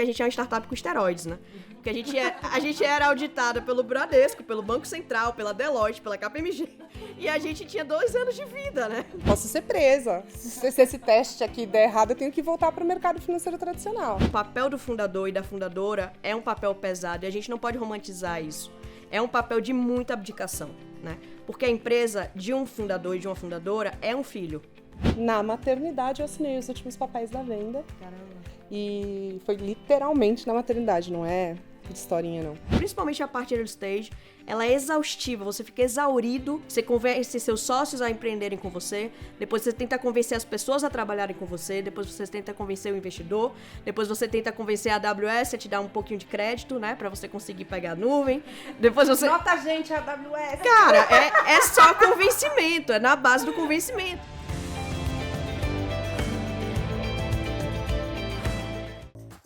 A gente é uma startup com esteroides, né? Porque a gente era auditada pelo Bradesco, pelo Banco Central, pela Deloitte, pela KPMG. E a gente tinha 2 anos de vida, né? Posso ser presa. Se esse teste aqui der errado, eu tenho que voltar para o mercado financeiro tradicional. O papel do fundador e da fundadora é um papel pesado e a gente não pode romantizar isso. É um papel de muita abdicação, né? Porque a empresa de um fundador e de uma fundadora é um filho. Na maternidade, eu assinei os últimos papéis da venda. Caramba. E foi literalmente na maternidade, não é de historinha, não. Principalmente a parte early stage, ela é exaustiva, você fica exaurido, você convence seus sócios a empreenderem com você, depois você tenta convencer as pessoas a trabalharem com você, depois você tenta convencer o investidor, depois você tenta convencer a AWS a te dar um pouquinho de crédito, né, pra você conseguir pegar a nuvem, depois você... Nota a gente, a AWS! Cara, é só convencimento, é na base do convencimento.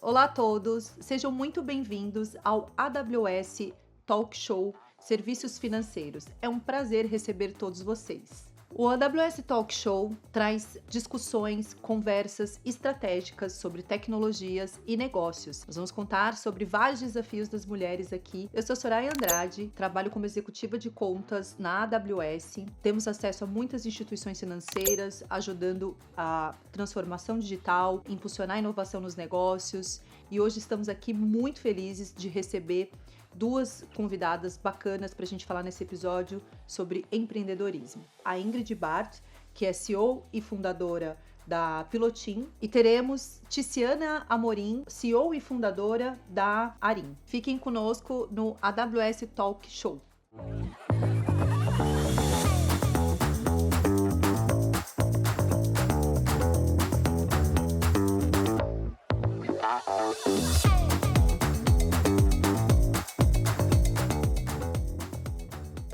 Olá a todos, sejam muito bem-vindos ao AWS Talk Show Serviços Financeiros. É um prazer receber todos vocês. O AWS Talk Show traz discussões, conversas estratégicas sobre tecnologias e negócios. Nós vamos contar sobre vários desafios das mulheres aqui. Eu sou Soraya Andrade, trabalho como executiva de contas na AWS. Temos acesso a muitas instituições financeiras, ajudando a transformação digital, impulsionar a inovação nos negócios. E hoje estamos aqui muito felizes de receber duas convidadas bacanas para a gente falar nesse episódio sobre empreendedorismo. A Ingrid Bart, que é CEO e fundadora da Pilotim, e teremos Tiziana Amorim, CEO e fundadora da Arim. Fiquem conosco no AWS Talk Show.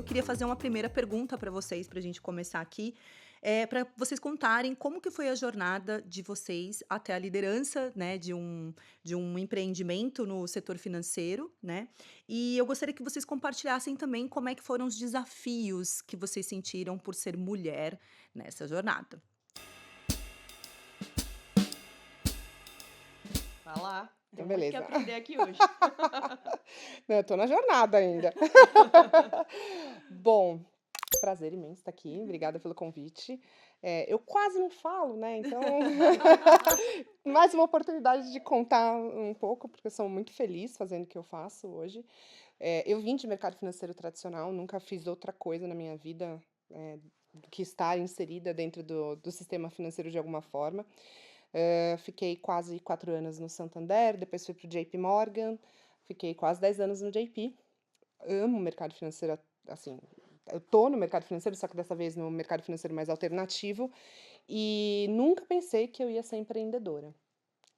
Queria fazer uma primeira pergunta para vocês, para a gente começar aqui, para vocês contarem como que foi a jornada de vocês até a liderança, né, de um empreendimento no setor financeiro, né? E eu gostaria que vocês compartilhassem também como é que foram os desafios que vocês sentiram por ser mulher nessa jornada. Vai lá. Então, beleza. Tem que aprender aqui hoje. Não, eu tô na jornada ainda. Bom, prazer imenso estar aqui. Obrigada pelo convite. Eu quase não falo, né? Então, mais uma oportunidade de contar um pouco, porque eu sou muito feliz fazendo o que eu faço hoje. Eu vim de mercado financeiro tradicional, nunca fiz outra coisa na minha vida do que estar inserida dentro do sistema financeiro de alguma forma. Fiquei quase 4 anos no Santander, depois fui para o JP Morgan, fiquei quase 10 anos no JP. Amo o mercado financeiro, assim, eu tô no mercado financeiro, só que dessa vez no mercado financeiro mais alternativo, e nunca pensei que eu ia ser empreendedora.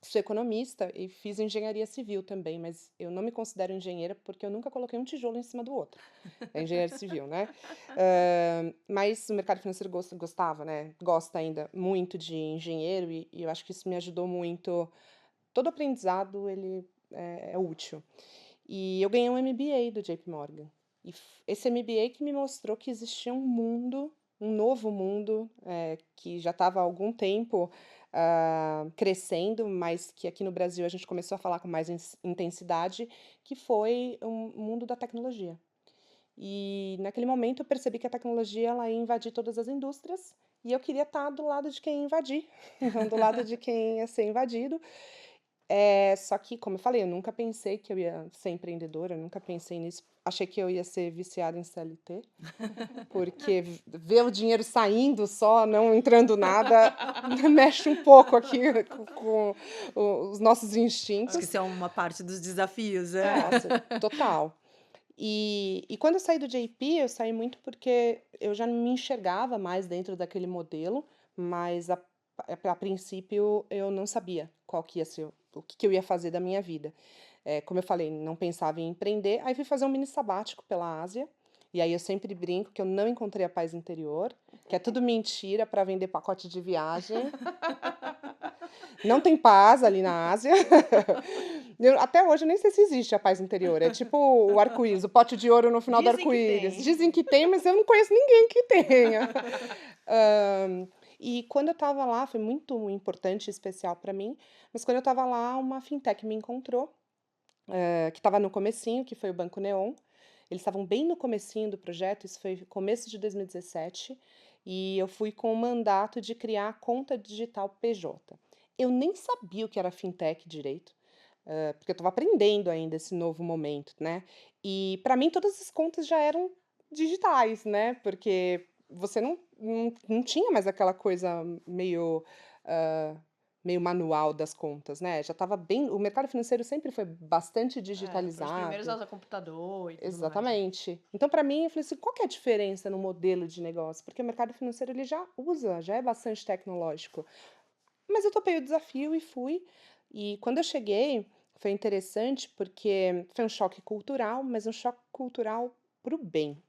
Sou economista e fiz engenharia civil também, mas eu não me considero engenheira porque eu nunca coloquei um tijolo em cima do outro. É engenharia civil, né? Mas o mercado financeiro gostava, né? Gosta ainda muito de engenheiro e eu acho que isso me ajudou muito. Todo aprendizado, ele é útil. E eu ganhei um MBA do JP Morgan. E esse MBA que me mostrou que existia um mundo, um novo mundo, que já estava há algum tempo crescendo, mas que aqui no Brasil a gente começou a falar com mais intensidade, que foi o mundo da tecnologia. E naquele momento eu percebi que a tecnologia ela ia invadir todas as indústrias e eu queria estar do lado de quem ia invadir, não do lado de quem ia ser invadido. Só que, como eu falei, eu nunca pensei que eu ia ser empreendedora, eu nunca pensei nisso. Achei que eu ia ser viciada em CLT, porque ver o dinheiro saindo só, não entrando nada, mexe um pouco aqui com os nossos instintos. Acho que isso é uma parte dos desafios, né? Nossa, total. E quando eu saí do JP, eu saí muito porque eu já não me enxergava mais dentro daquele modelo, mas a princípio eu não sabia qual que ia ser, o que eu ia fazer da minha vida. Como eu falei, não pensava em empreender, aí fui fazer um mini sabático pela Ásia, e aí eu sempre brinco que eu não encontrei a paz interior, que é tudo mentira para vender pacote de viagem. Não tem paz ali na Ásia. Até hoje eu nem sei se existe a paz interior. É tipo o arco-íris, o pote de ouro no final do arco-íris. Dizem que tem, mas eu não conheço ninguém que tenha. E quando eu estava lá, foi muito importante e especial para mim, mas quando eu estava lá, uma fintech me encontrou, que estava no comecinho, que foi o Banco Neon. Eles estavam bem no comecinho do projeto, isso foi começo de 2017, e eu fui com o mandato de criar a conta digital PJ. Eu nem sabia o que era fintech direito, porque eu estava aprendendo ainda esse novo momento, né? E para mim todas as contas já eram digitais, né? Porque você não tinha mais aquela coisa ah, meio manual das contas, né? Já estava bem. O mercado financeiro sempre foi bastante Foi os primeiros a digitalizado. usar computador e tudo mais. Exatamente. Então, para mim, eu falei assim, qual que é a diferença no modelo de negócio? Porque o mercado financeiro ele já é bastante tecnológico. Mas eu topei o desafio e fui. E quando eu cheguei, foi interessante porque foi um choque cultural, mas um choque cultural para o bem.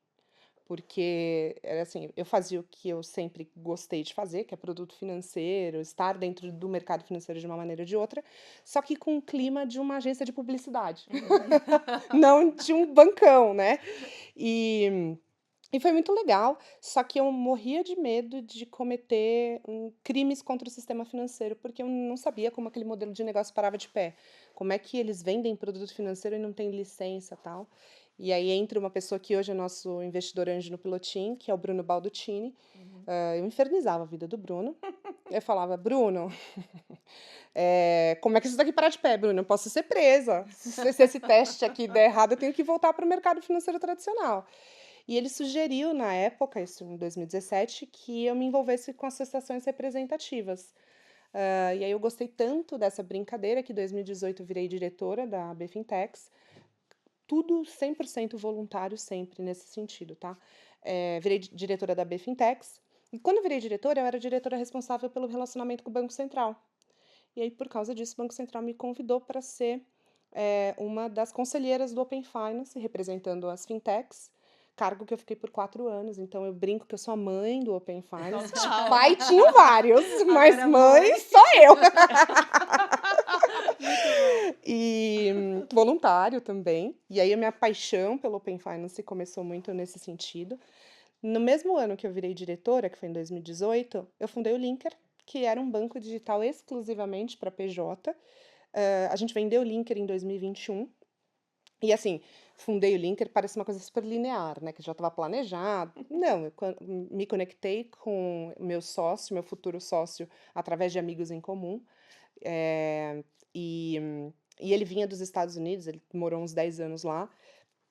Porque era assim, eu fazia o que eu sempre gostei de fazer, que é produto financeiro, estar dentro do mercado financeiro de uma maneira ou de outra, só que com o clima de uma agência de publicidade, não de um bancão, né? E, e foi muito legal, só que eu morria de medo de cometer crimes contra o sistema financeiro, porque eu não sabia como aquele modelo de negócio parava de pé. Como é que eles vendem produto financeiro e não tem licença e tal. E aí entra uma pessoa que hoje é nosso investidor anjo no Pilotim, que é o Bruno Baldutini. Eu infernizava a vida do Bruno. Eu falava, Bruno, como é que isso daqui parar de pé, Bruno? Eu posso ser presa. Se esse teste aqui der errado, eu tenho que voltar para o mercado financeiro tradicional. E ele sugeriu, na época, isso em 2017, que eu me envolvesse com associações representativas. E aí eu gostei tanto dessa brincadeira que em 2018 eu virei diretora da BFintex. Tudo 100% voluntário sempre nesse sentido, tá? Virei diretora da BFintex. E quando eu virei diretora, eu era diretora responsável pelo relacionamento com o Banco Central. E aí, por causa disso, o Banco Central me convidou para ser uma das conselheiras do Open Finance, representando as fintechs, cargo que eu fiquei por 4 anos. Então, eu brinco que eu sou a mãe do Open Finance. Total. Pai tinha vários, mas Agora mãe sou eu. Muito bom. E voluntário também. E aí, a minha paixão pelo Open Finance começou muito nesse sentido. No mesmo ano que eu virei diretora, que foi em 2018, eu fundei o Linker, que era um banco digital exclusivamente para PJ. A gente vendeu o Linker em 2021. E assim, fundei o Linker, parece uma coisa super linear, né? Que já estava planejado. Não, eu me conectei com meu sócio, meu futuro sócio, através de amigos em comum. É, e, e ele vinha dos Estados Unidos, ele morou uns 10 anos lá,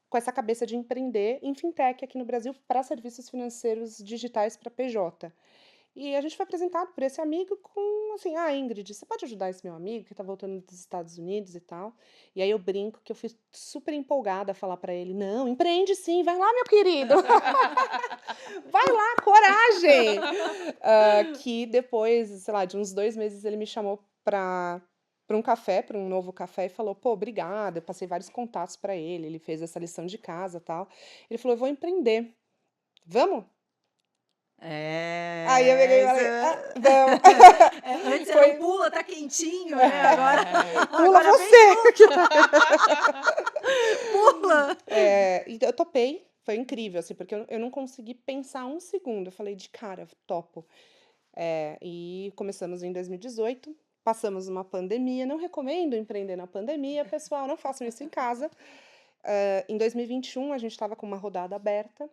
com essa cabeça de empreender em fintech aqui no Brasil para serviços financeiros digitais para PJ. E a gente foi apresentado por esse amigo com, assim, Ingrid, você pode ajudar esse meu amigo que tá voltando dos Estados Unidos e tal? E aí eu brinco que eu fui super empolgada a falar para ele, não, empreende sim, vai lá, meu querido! Vai lá, coragem! Que depois, sei lá, de uns 2 meses ele me chamou para um café, para um novo café, e falou, pô, obrigada, eu passei vários contatos para ele fez essa lição de casa e tal. Ele falou, eu vou empreender. Vamos? Aí eu peguei e falei, vamos. Antes Foi- era um pula, tá quentinho, né? Agora Pula agora você! pula. Então eu topei, foi incrível, assim, porque eu não consegui pensar um segundo. Eu falei, de cara, topo. E começamos em 2018, passamos uma pandemia. Não recomendo empreender na pandemia, pessoal, não façam isso em casa. Em 2021, a gente estava com uma rodada aberta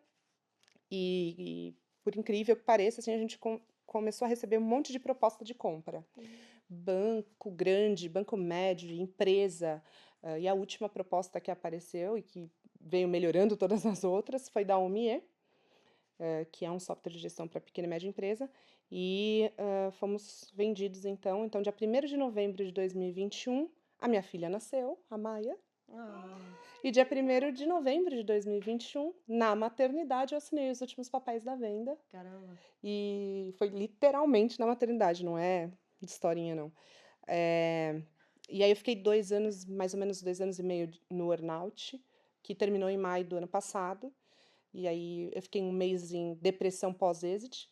e por incrível que pareça, assim, a gente começou a receber um monte de proposta de compra. Banco grande, banco médio, empresa. E a última proposta que apareceu e que veio melhorando todas as outras foi da Omie, que é um software de gestão para pequena e média empresa. E fomos vendidos, então, dia 1º de novembro de 2021, a minha filha nasceu, a Maia. E dia 1º de novembro de 2021, na maternidade, eu assinei os últimos papéis da venda. Caramba. E foi literalmente na maternidade, não é de historinha, não. E aí eu fiquei 2 anos, mais ou menos 2 anos e meio no earnout, que terminou em maio do ano passado. E aí eu fiquei um mês em depressão pós-exit.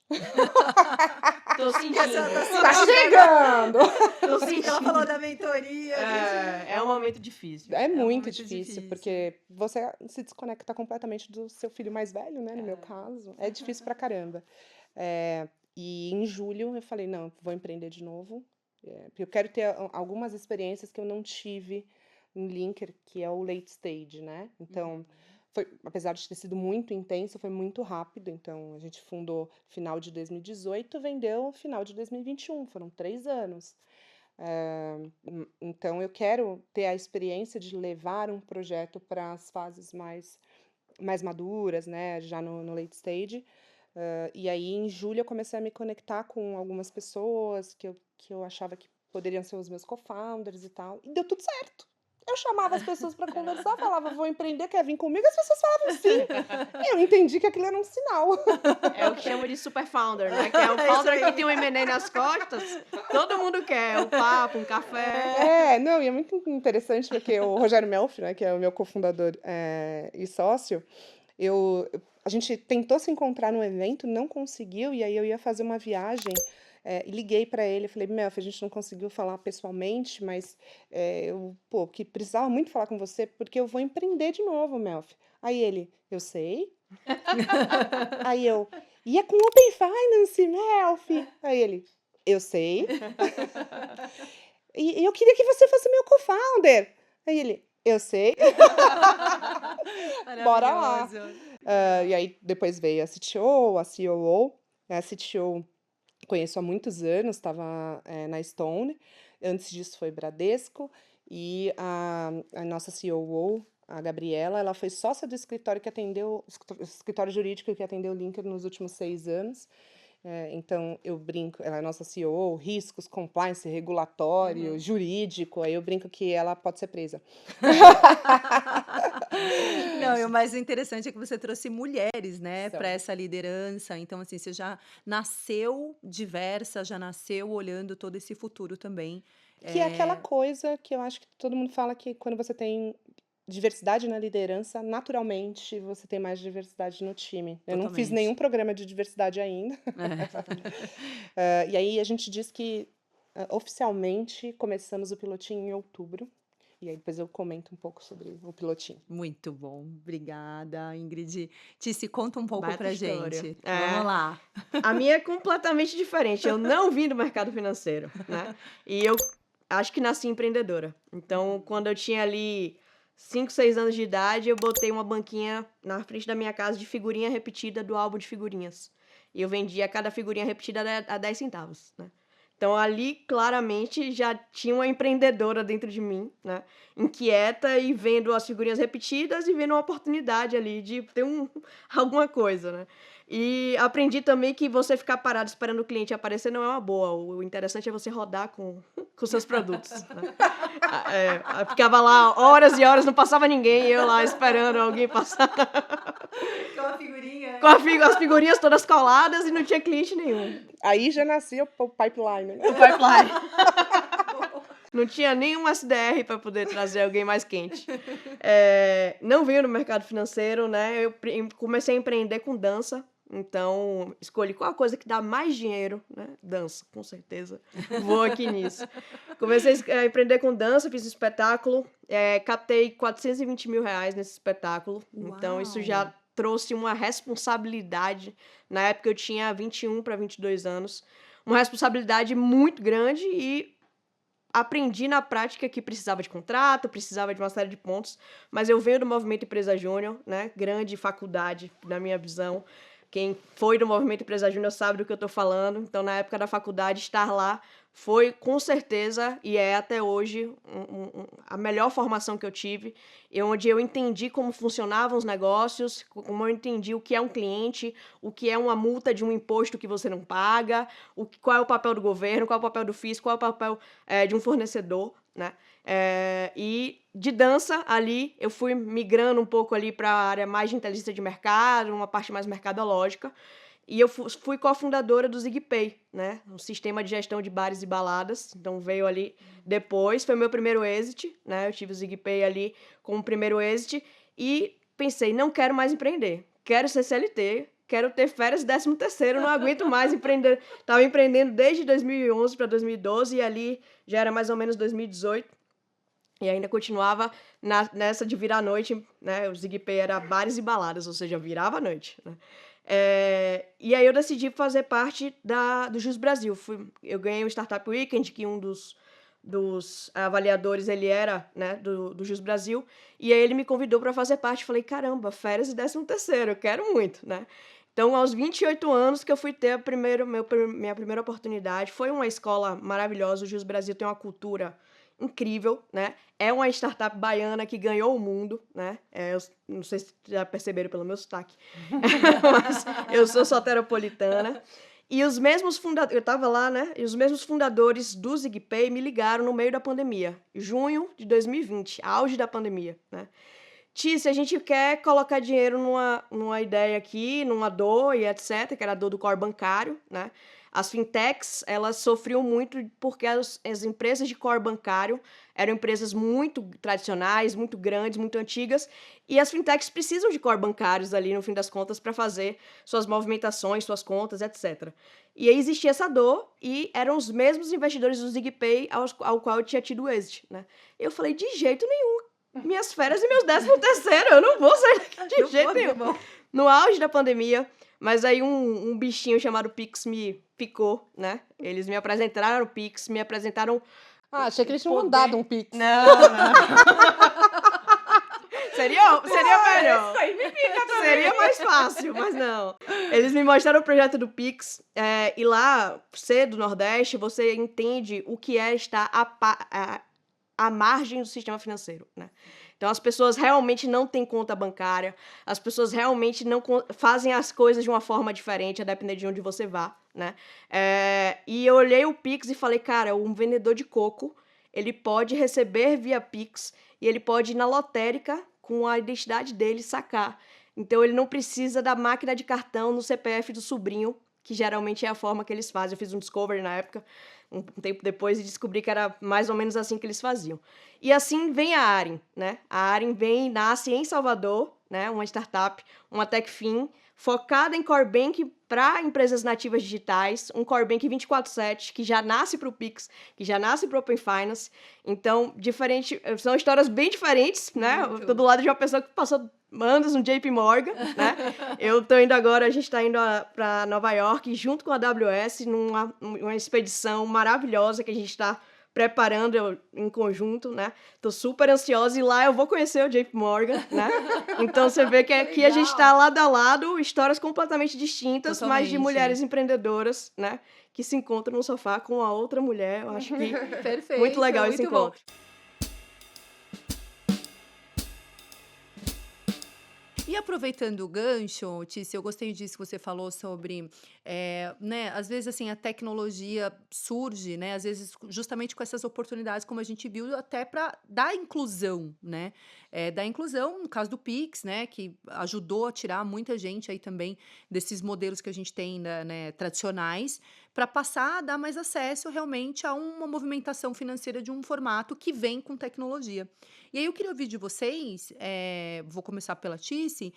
Tô sentindo. Tá chegando! Eu sei que ela falou da mentoria. É um momento difícil. É um muito momento difícil, difícil. porque você se desconecta completamente do seu filho mais velho, né? No meu caso. É difícil pra caramba. E em julho eu falei, não, vou empreender de novo. Porque eu quero ter algumas experiências que eu não tive em Linker, que é o late stage, né? Então, apesar de ter sido muito intenso, foi muito rápido. Então, a gente fundou final de 2018, vendeu final de 2021. Foram 3 anos. Então, eu quero ter a experiência de levar um projeto para as fases mais maduras, né? Já no late stage. E aí, em julho, eu comecei a me conectar com algumas pessoas que eu achava que poderiam ser os meus co-founders e tal. E deu tudo certo. Eu chamava as pessoas para conversar, falava, vou empreender, quer vir comigo? As pessoas falavam sim. Eu entendi que aquilo era um sinal. É o que chama de super founder, né? Que é o founder que tem um M&A nas costas. Todo mundo quer um papo, um café. Não, e é muito interessante porque o Rogério Melfi, né, que é o meu cofundador e sócio, a gente tentou se encontrar no evento, não conseguiu, e aí eu ia fazer uma viagem, e liguei para ele, falei, Melfi, a gente não conseguiu falar pessoalmente, mas que precisava muito falar com você, porque eu vou empreender de novo, Melfi. Aí ele, eu sei. Aí eu, e é com Open Finance, Melfi. Aí ele, eu sei. E eu queria que você fosse meu co-founder. Aí ele, eu sei. Bora lá. E aí depois veio a CTO, a COO. A CTO conheço há muitos anos, estava na Stone. Antes disso foi Bradesco. E a nossa COO, a Gabriela, ela foi sócia do escritório que atendeu, escritório jurídico que atendeu o Linker nos últimos 6 anos. Então, eu brinco, ela é nossa CEO, riscos, compliance, regulatório, jurídico, aí eu brinco que ela pode ser presa. Não, e o mais interessante é que você trouxe mulheres, né, São. para essa liderança. Então, assim, você já nasceu diversa, já nasceu olhando todo esse futuro também. Que é aquela coisa que eu acho que todo mundo fala que quando você tem diversidade na liderança, naturalmente você tem mais diversidade no time. Eu não fiz Totalmente. nenhum programa de diversidade ainda. E aí a gente diz que oficialmente começamos o pilotinho em outubro. E aí depois eu comento um pouco sobre o pilotinho. Muito bom, obrigada, Ingrid. Tice, conta um pouco Baita pra história. gente. Vamos lá. A minha é completamente diferente. Eu não vim do mercado financeiro, né? E eu acho que nasci empreendedora. Então, quando eu tinha ali 5, 6 anos de idade, eu botei uma banquinha na frente da minha casa de figurinha repetida do álbum de figurinhas. E eu vendia cada figurinha repetida a 10 centavos, né? Então, ali, claramente, já tinha uma empreendedora dentro de mim, né? Inquieta e vendo as figurinhas repetidas e vendo uma oportunidade ali de ter alguma coisa, né? E aprendi também que você ficar parado esperando o cliente aparecer não é uma boa. O interessante é você rodar com seus produtos, né? Eu ficava lá horas e horas, não passava ninguém, e eu lá esperando alguém passar. Com a figurinha. Com as figurinhas todas coladas e não tinha cliente nenhum. Aí já nascia o pipeline, né? O pipeline. Não tinha nenhum SDR para poder trazer alguém mais quente. Não veio no mercado financeiro, né? Eu comecei a empreender com dança. Então, escolhi qual a coisa que dá mais dinheiro, né? Dança, com certeza. Vou aqui nisso. Comecei a empreender com dança, fiz espetáculo. Captei 420 mil reais nesse espetáculo. Uau. Então, isso já trouxe uma responsabilidade. Na época, eu tinha 21 para 22 anos. Uma responsabilidade muito grande e aprendi na prática que precisava de contrato, precisava de uma série de pontos, mas eu venho do movimento Empresa Júnior, né? Grande faculdade, na minha visão. Quem foi do movimento Empresa Júnior sabe do que eu estou falando. Então, na época da faculdade, estar lá foi, com certeza, e é até hoje, a melhor formação que eu tive, onde eu entendi como funcionavam os negócios, como eu entendi o que é um cliente, o que é uma multa de um imposto que você não paga, qual é o papel do governo, qual é o papel do fisco, qual é o papel de um fornecedor, né? E de dança, ali, eu fui migrando um pouco ali para a área mais de inteligência de mercado, uma parte mais mercadológica, e eu fui cofundadora do ZigPay, né? Um sistema de gestão de bares e baladas. Então, veio ali depois, foi meu primeiro exit, né? Eu tive o ZigPay ali como primeiro exit e pensei, não quero mais empreender, quero ser CLT, quero ter férias 13º, não aguento mais empreender. Estava empreendendo desde 2011 para 2012 e ali já era mais ou menos 2018. E ainda continuava nessa de virar à noite, né? O ZigPay era bares e baladas, ou seja, virava à noite, né? E aí eu decidi fazer parte do Jus Brasil. Eu ganhei o Startup Weekend, que um dos avaliadores, ele era, né, do Jus Brasil, e aí ele me convidou para fazer parte. Falei, caramba, férias e 13º, eu quero muito, né? Então, aos 28 anos que eu fui ter minha primeira oportunidade, foi uma escola maravilhosa. O Jus Brasil tem uma cultura incrível, né? É uma startup baiana que ganhou o mundo, né? Eu não sei se já perceberam pelo meu sotaque, mas eu sou soteropolitana. E os mesmos fundadores, eu estava lá, né? E os mesmos fundadores do ZigPay me ligaram no meio da pandemia, junho de 2020, auge da pandemia, né? Se a gente quer colocar dinheiro numa ideia aqui, numa dor e etc., que era a dor do core bancário, né? As fintechs, elas sofriam muito porque as empresas de core bancário eram empresas muito tradicionais, muito grandes, muito antigas, e as fintechs precisam de core bancários ali, no fim das contas, para fazer suas movimentações, suas contas, etc. E aí existia essa dor, e eram os mesmos investidores do ZigPay ao qual eu tinha tido êxito, né? Eu falei, de jeito nenhum, minhas férias e meus 13º, eu não vou sair daqui de jeito nenhum. No auge da pandemia, mas aí um bichinho chamado Pix me picou, né? Eles me apresentaram o Pix, me apresentaram... achei que eles tinham mandado um Pix. Não. Seria melhor. Isso aí me pica também. Seria mais fácil, mas não. Eles me mostraram o projeto do Pix, e lá, ser do Nordeste, você entende o que é estar à margem do sistema financeiro, né? Então, as pessoas realmente não têm conta bancária, as pessoas realmente não fazem as coisas de uma forma diferente, a depender de onde você vá, né? E eu olhei o Pix e falei, cara, um vendedor de coco, ele pode receber via Pix e ele pode ir na lotérica com a identidade dele sacar. Então, ele não precisa da máquina de cartão no CPF do sobrinho, que geralmente é a forma que eles fazem. Eu fiz um discovery na época, um tempo depois, e descobri que era mais ou menos assim que eles faziam. E assim vem a Arin, né? A Arin nasce em Salvador, né? Uma startup, uma TechFin, focada em core bank para empresas nativas digitais, um core bank 24/7, que já nasce para o Pix, que já nasce para o Open Finance. Então, são histórias bem diferentes, né? Eu tô do lado de uma pessoa que passou anos no JP Morgan, né? A gente tá indo para Nova York, junto com a AWS, numa expedição maravilhosa que a gente está preparando em conjunto, né? Tô super ansiosa e lá eu vou conhecer o JP Morgan, né? Então você vê que aqui a gente tá lado a lado, histórias completamente distintas, mas de mulheres empreendedoras, né? Que se encontram no sofá com a outra mulher. Eu acho que Perfeito, muito legal esse encontro. E aproveitando o gancho, Tícia, eu gostei disso que você falou sobre, né, às vezes assim, a tecnologia surge, né, às vezes justamente com essas oportunidades, como a gente viu, até para dar inclusão, né, da inclusão, no caso do Pix, né, que ajudou a tirar muita gente aí também desses modelos que a gente tem, né, tradicionais, para passar a dar mais acesso realmente a uma movimentação financeira de um formato que vem com tecnologia. E aí eu queria ouvir de vocês, vou começar pela Tice,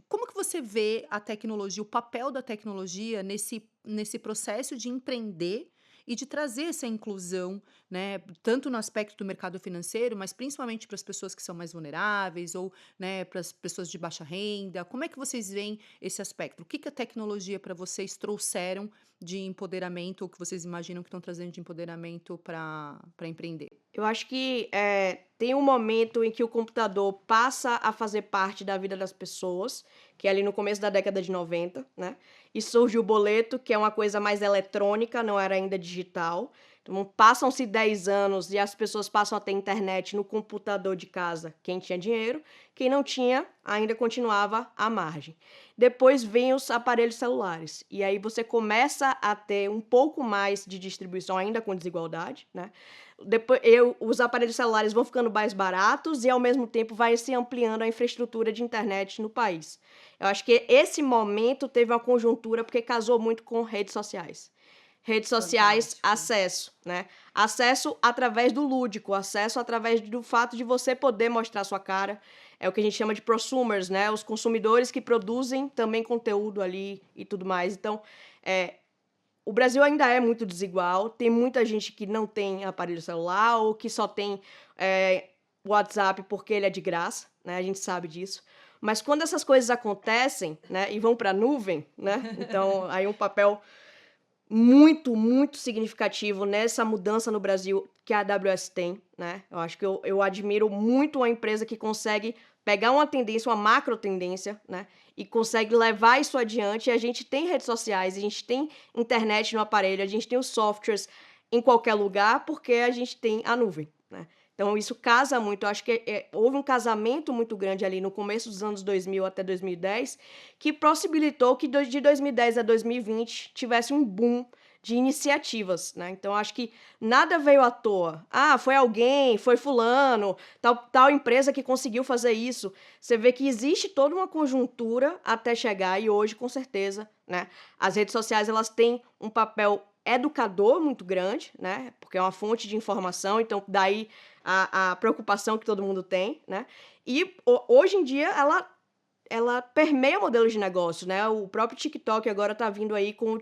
como que você vê a tecnologia, o papel da tecnologia nesse processo de empreender e de trazer essa inclusão, né, tanto no aspecto do mercado financeiro, mas principalmente para as pessoas que são mais vulneráveis ou, né, para as pessoas de baixa renda. Como é que vocês veem esse aspecto? O que a tecnologia para vocês trouxeram de empoderamento, ou que vocês imaginam que estão trazendo de empoderamento para empreender? Eu acho que tem um momento em que o computador passa a fazer parte da vida das pessoas, que é ali no começo da década de 90, né? E surge o boleto, que é uma coisa mais eletrônica, não era ainda digital. Então, passam-se 10 anos e as pessoas passam a ter internet no computador de casa. Quem tinha dinheiro, quem não tinha, ainda continuava à margem. Depois vem os aparelhos celulares. E aí você começa a ter um pouco mais de distribuição, ainda com desigualdade, né? Depois, os aparelhos celulares vão ficando mais baratos e, ao mesmo tempo, vai se ampliando a infraestrutura de internet no país. Eu acho que esse momento teve uma conjuntura porque casou muito com redes sociais. Redes sociais, acesso, né? Acesso através do lúdico, acesso através do fato de você poder mostrar sua cara. É o que a gente chama de prosumers, né? Os consumidores que produzem também conteúdo ali e tudo mais. Então, o Brasil ainda é muito desigual. Tem muita gente que não tem aparelho celular ou que só tem WhatsApp porque ele é de graça, né? A gente sabe disso. Mas quando essas coisas acontecem, né, e vão para a nuvem, né, então aí um papel muito, muito significativo nessa mudança no Brasil que a AWS tem, né? Eu acho que eu admiro muito uma empresa que consegue pegar uma tendência, uma macro tendência, né? E consegue levar isso adiante. E a gente tem redes sociais, a gente tem internet no aparelho, a gente tem os softwares em qualquer lugar, porque a gente tem a nuvem, né? Então, isso casa muito. Eu acho que houve um casamento muito grande ali no começo dos anos 2000 até 2010, que possibilitou que de 2010 a 2020 tivesse um boom de iniciativas, né? Então, acho que nada veio à toa. Ah, foi alguém, foi fulano, tal empresa que conseguiu fazer isso. Você vê que existe toda uma conjuntura até chegar, e hoje, com certeza, né? As redes sociais, elas têm um papel educador muito grande, né? Porque é uma fonte de informação, então daí a preocupação que todo mundo tem, né? E hoje em dia ela permeia modelos de negócio, né? O próprio TikTok agora tá vindo aí com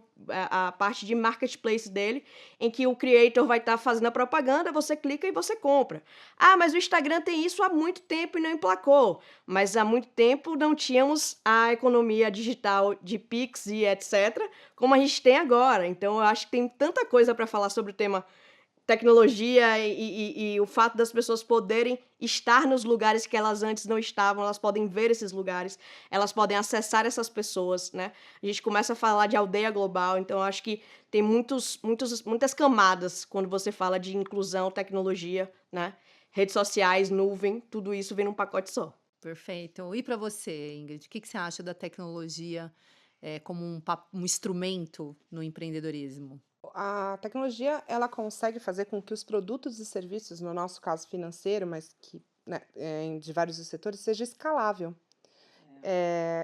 a parte de marketplace dele, em que o creator vai estar fazendo a propaganda, você clica e você compra. Ah, mas o Instagram tem isso há muito tempo e não emplacou. Mas há muito tempo não tínhamos a economia digital de Pix e etc., como a gente tem agora. Então, eu acho que tem tanta coisa para falar sobre o tema tecnologia e o fato das pessoas poderem estar nos lugares que elas antes não estavam, elas podem ver esses lugares, elas podem acessar essas pessoas, né? A gente começa a falar de aldeia global, então eu acho que tem muitas camadas quando você fala de inclusão, tecnologia, né? Redes sociais, nuvem, tudo isso vem num pacote só. Perfeito. E para você, Ingrid, o que você acha da tecnologia como um instrumento no empreendedorismo? A tecnologia, ela consegue fazer com que os produtos e serviços, no nosso caso financeiro, mas que, né, de vários setores, seja escalável.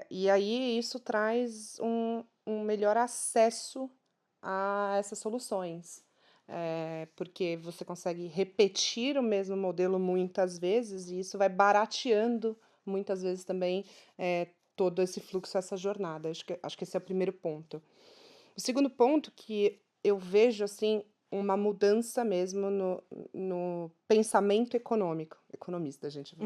E aí isso traz um melhor acesso a essas soluções. Porque você consegue repetir o mesmo modelo muitas vezes e isso vai barateando muitas vezes também todo esse fluxo, essa jornada. Acho que esse é o primeiro ponto. O segundo ponto que eu vejo, assim, uma mudança mesmo no pensamento econômico. Economista, gente.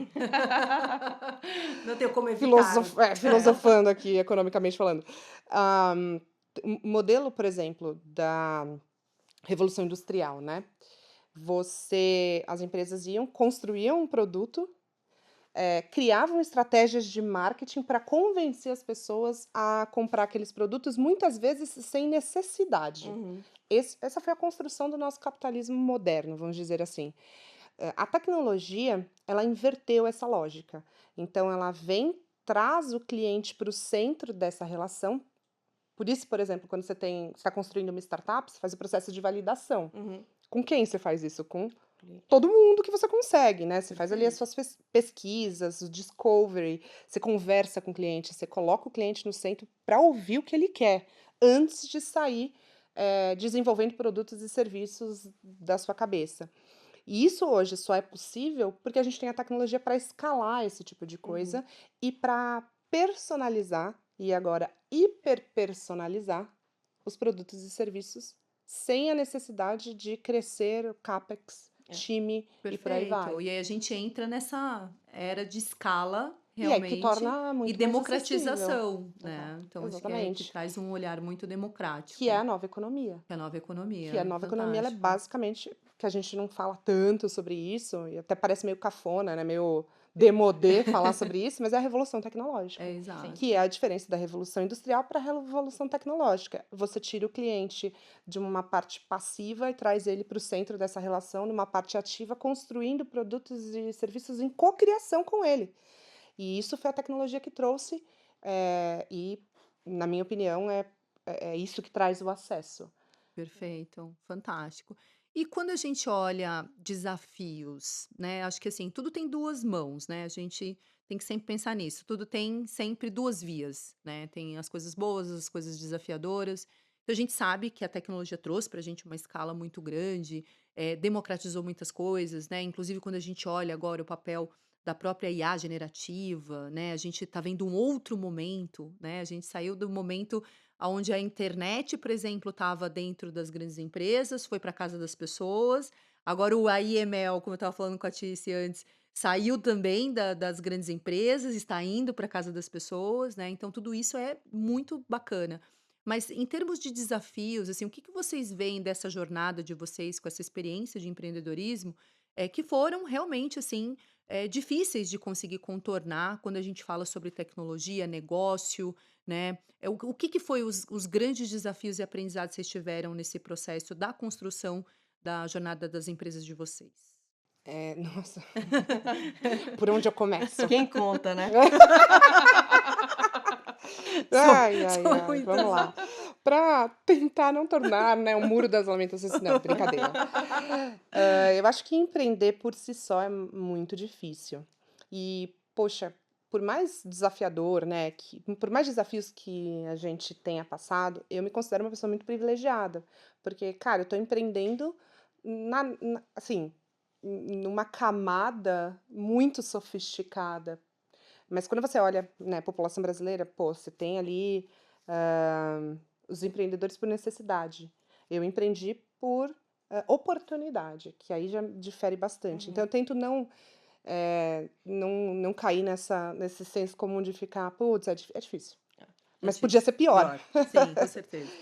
Não tem como evitar. Filosofando aqui, economicamente falando. O modelo, por exemplo, da Revolução Industrial, né? As empresas construíam um produto, criavam estratégias de marketing para convencer as pessoas a comprar aqueles produtos, muitas vezes sem necessidade. Essa foi a construção do nosso capitalismo moderno, vamos dizer assim. A tecnologia, ela inverteu essa lógica. Então, ela traz o cliente para o centro dessa relação. Por isso, por exemplo, quando você está construindo uma startup, você faz o processo de validação. Com quem você faz isso? Com todo mundo que você consegue, né? Você faz ali as suas pesquisas, o discovery, você conversa com o cliente, você coloca o cliente no centro para ouvir o que ele quer, antes de sair desenvolvendo produtos e serviços da sua cabeça. E isso hoje só é possível porque a gente tem a tecnologia para escalar esse tipo de coisa e para personalizar e agora hiperpersonalizar os produtos e serviços sem a necessidade de crescer o CAPEX, time e por aí vai. Perfeito. E aí a gente entra nessa era de escala E aí que realmente torna e muito mais acessível. democratização, né? Então acho que Exatamente. traz um olhar muito democrático. Que é a nova economia. Que é a nova economia. Que a nova economia, ela é Fantástico. basicamente, que a gente não fala tanto sobre isso, e até parece meio cafona, né? Meio demodê falar sobre isso, mas é a revolução tecnológica. É exato. Que é a diferença da revolução industrial para a revolução tecnológica. Você tira o cliente de uma parte passiva e traz ele para o centro dessa relação, numa parte ativa, construindo produtos e serviços em cocriação com ele. E isso foi a tecnologia que trouxe, e, na minha opinião, é isso que traz o acesso. Perfeito, fantástico. E quando a gente olha desafios, né? Acho que assim, tudo tem duas mãos, né? A gente tem que sempre pensar nisso. Tudo tem sempre duas vias, né? Tem as coisas boas, as coisas desafiadoras. Então a gente sabe que a tecnologia trouxe para a gente uma escala muito grande, democratizou muitas coisas, né? Inclusive quando a gente olha agora o papel da própria IA generativa, né? A gente está vendo um outro momento, né? A gente saiu do momento onde a internet, por exemplo, estava dentro das grandes empresas, foi para casa das pessoas. Agora o AIML, como eu estava falando com a Tice antes, saiu também das grandes empresas, está indo para a casa das pessoas, né? Então, tudo isso é muito bacana. Mas em termos de desafios, assim, o que vocês veem dessa jornada de vocês com essa experiência de empreendedorismo, que foram realmente, assim, difíceis de conseguir contornar quando a gente fala sobre tecnologia, negócio, né? O que foi os grandes desafios e aprendizados que vocês tiveram nesse processo da construção da jornada das empresas de vocês? Nossa, por onde eu começo? Quem conta, né? Ai, ai, São ai, muitas. vamos lá. Para tentar não tornar, né, o muro das lamentações, não, brincadeira. Eu acho que empreender por si só é muito difícil. E, poxa, por mais desafiador, né, por mais desafios que a gente tenha passado, eu me considero uma pessoa muito privilegiada, porque, cara, eu tô empreendendo assim, numa camada muito sofisticada. Mas quando você olha, né, a população brasileira, pô, você tem ali os empreendedores por necessidade. Eu empreendi por oportunidade, que aí já difere bastante. Então eu tento não cair nesse senso comum de ficar, putz, é difícil. Mas podia ser pior. Sim, com certeza.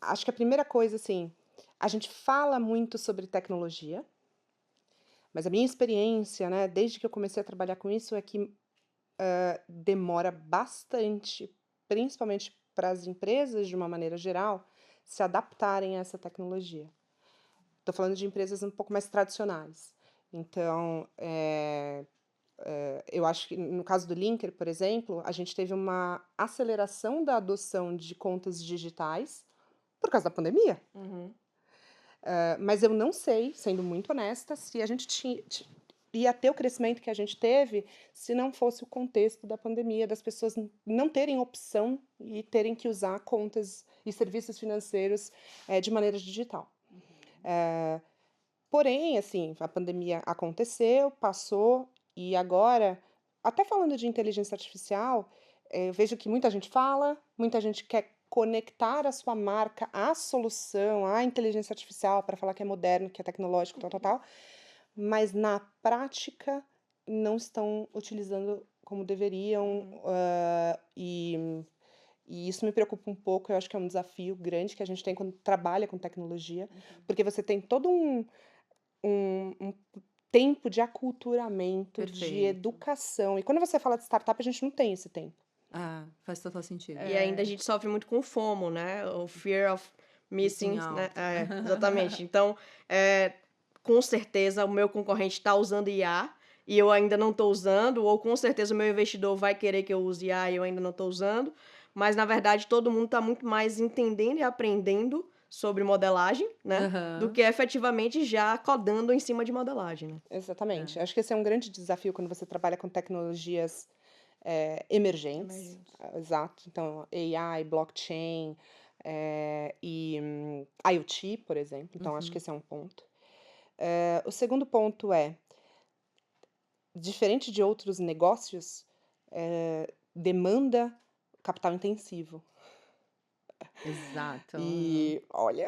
Acho que a primeira coisa, assim, a gente fala muito sobre tecnologia, mas a minha experiência, né, desde que eu comecei a trabalhar com isso, é que demora bastante, principalmente para as empresas, de uma maneira geral, se adaptarem a essa tecnologia. Estou falando de empresas um pouco mais tradicionais. Então, eu acho que no caso do Linker, por exemplo, a gente teve uma aceleração da adoção de contas digitais por causa da pandemia. Mas eu não sei, sendo muito honesta, se a gente ia ter o crescimento que a gente teve se não fosse o contexto da pandemia, das pessoas não terem opção e terem que usar contas e serviços financeiros de maneira digital. Porém, assim, a pandemia aconteceu, passou, e agora, até falando de inteligência artificial, eu vejo que muita gente fala, muita gente quer conectar a sua marca à solução, à inteligência artificial, para falar que é moderno, que é tecnológico, tal, mas na prática não estão utilizando como deveriam, e isso me preocupa um pouco. Eu acho que é um desafio grande que a gente tem quando trabalha com tecnologia, porque você tem todo um tempo de aculturamento, de Perfeito. educação. E quando você fala de startup, a gente não tem esse tempo. Ah, faz total sentido. E ainda a gente sofre muito com FOMO, né? O Fear of Missing, Missing né? out. Exatamente. Então, com certeza o meu concorrente está usando IA e eu ainda não estou usando, ou com certeza o meu investidor vai querer que eu use IA e eu ainda não estou usando. Mas, na verdade, todo mundo está muito mais entendendo e aprendendo sobre modelagem, né? Do que efetivamente já codando em cima de modelagem, né? Exatamente. Acho que esse é um grande desafio quando você trabalha com tecnologias emergentes. Exato. Então, AI, blockchain e IoT, por exemplo. Então, acho que esse é um ponto. O segundo ponto diferente de outros negócios, demanda capital intensivo. Exato. E, olha...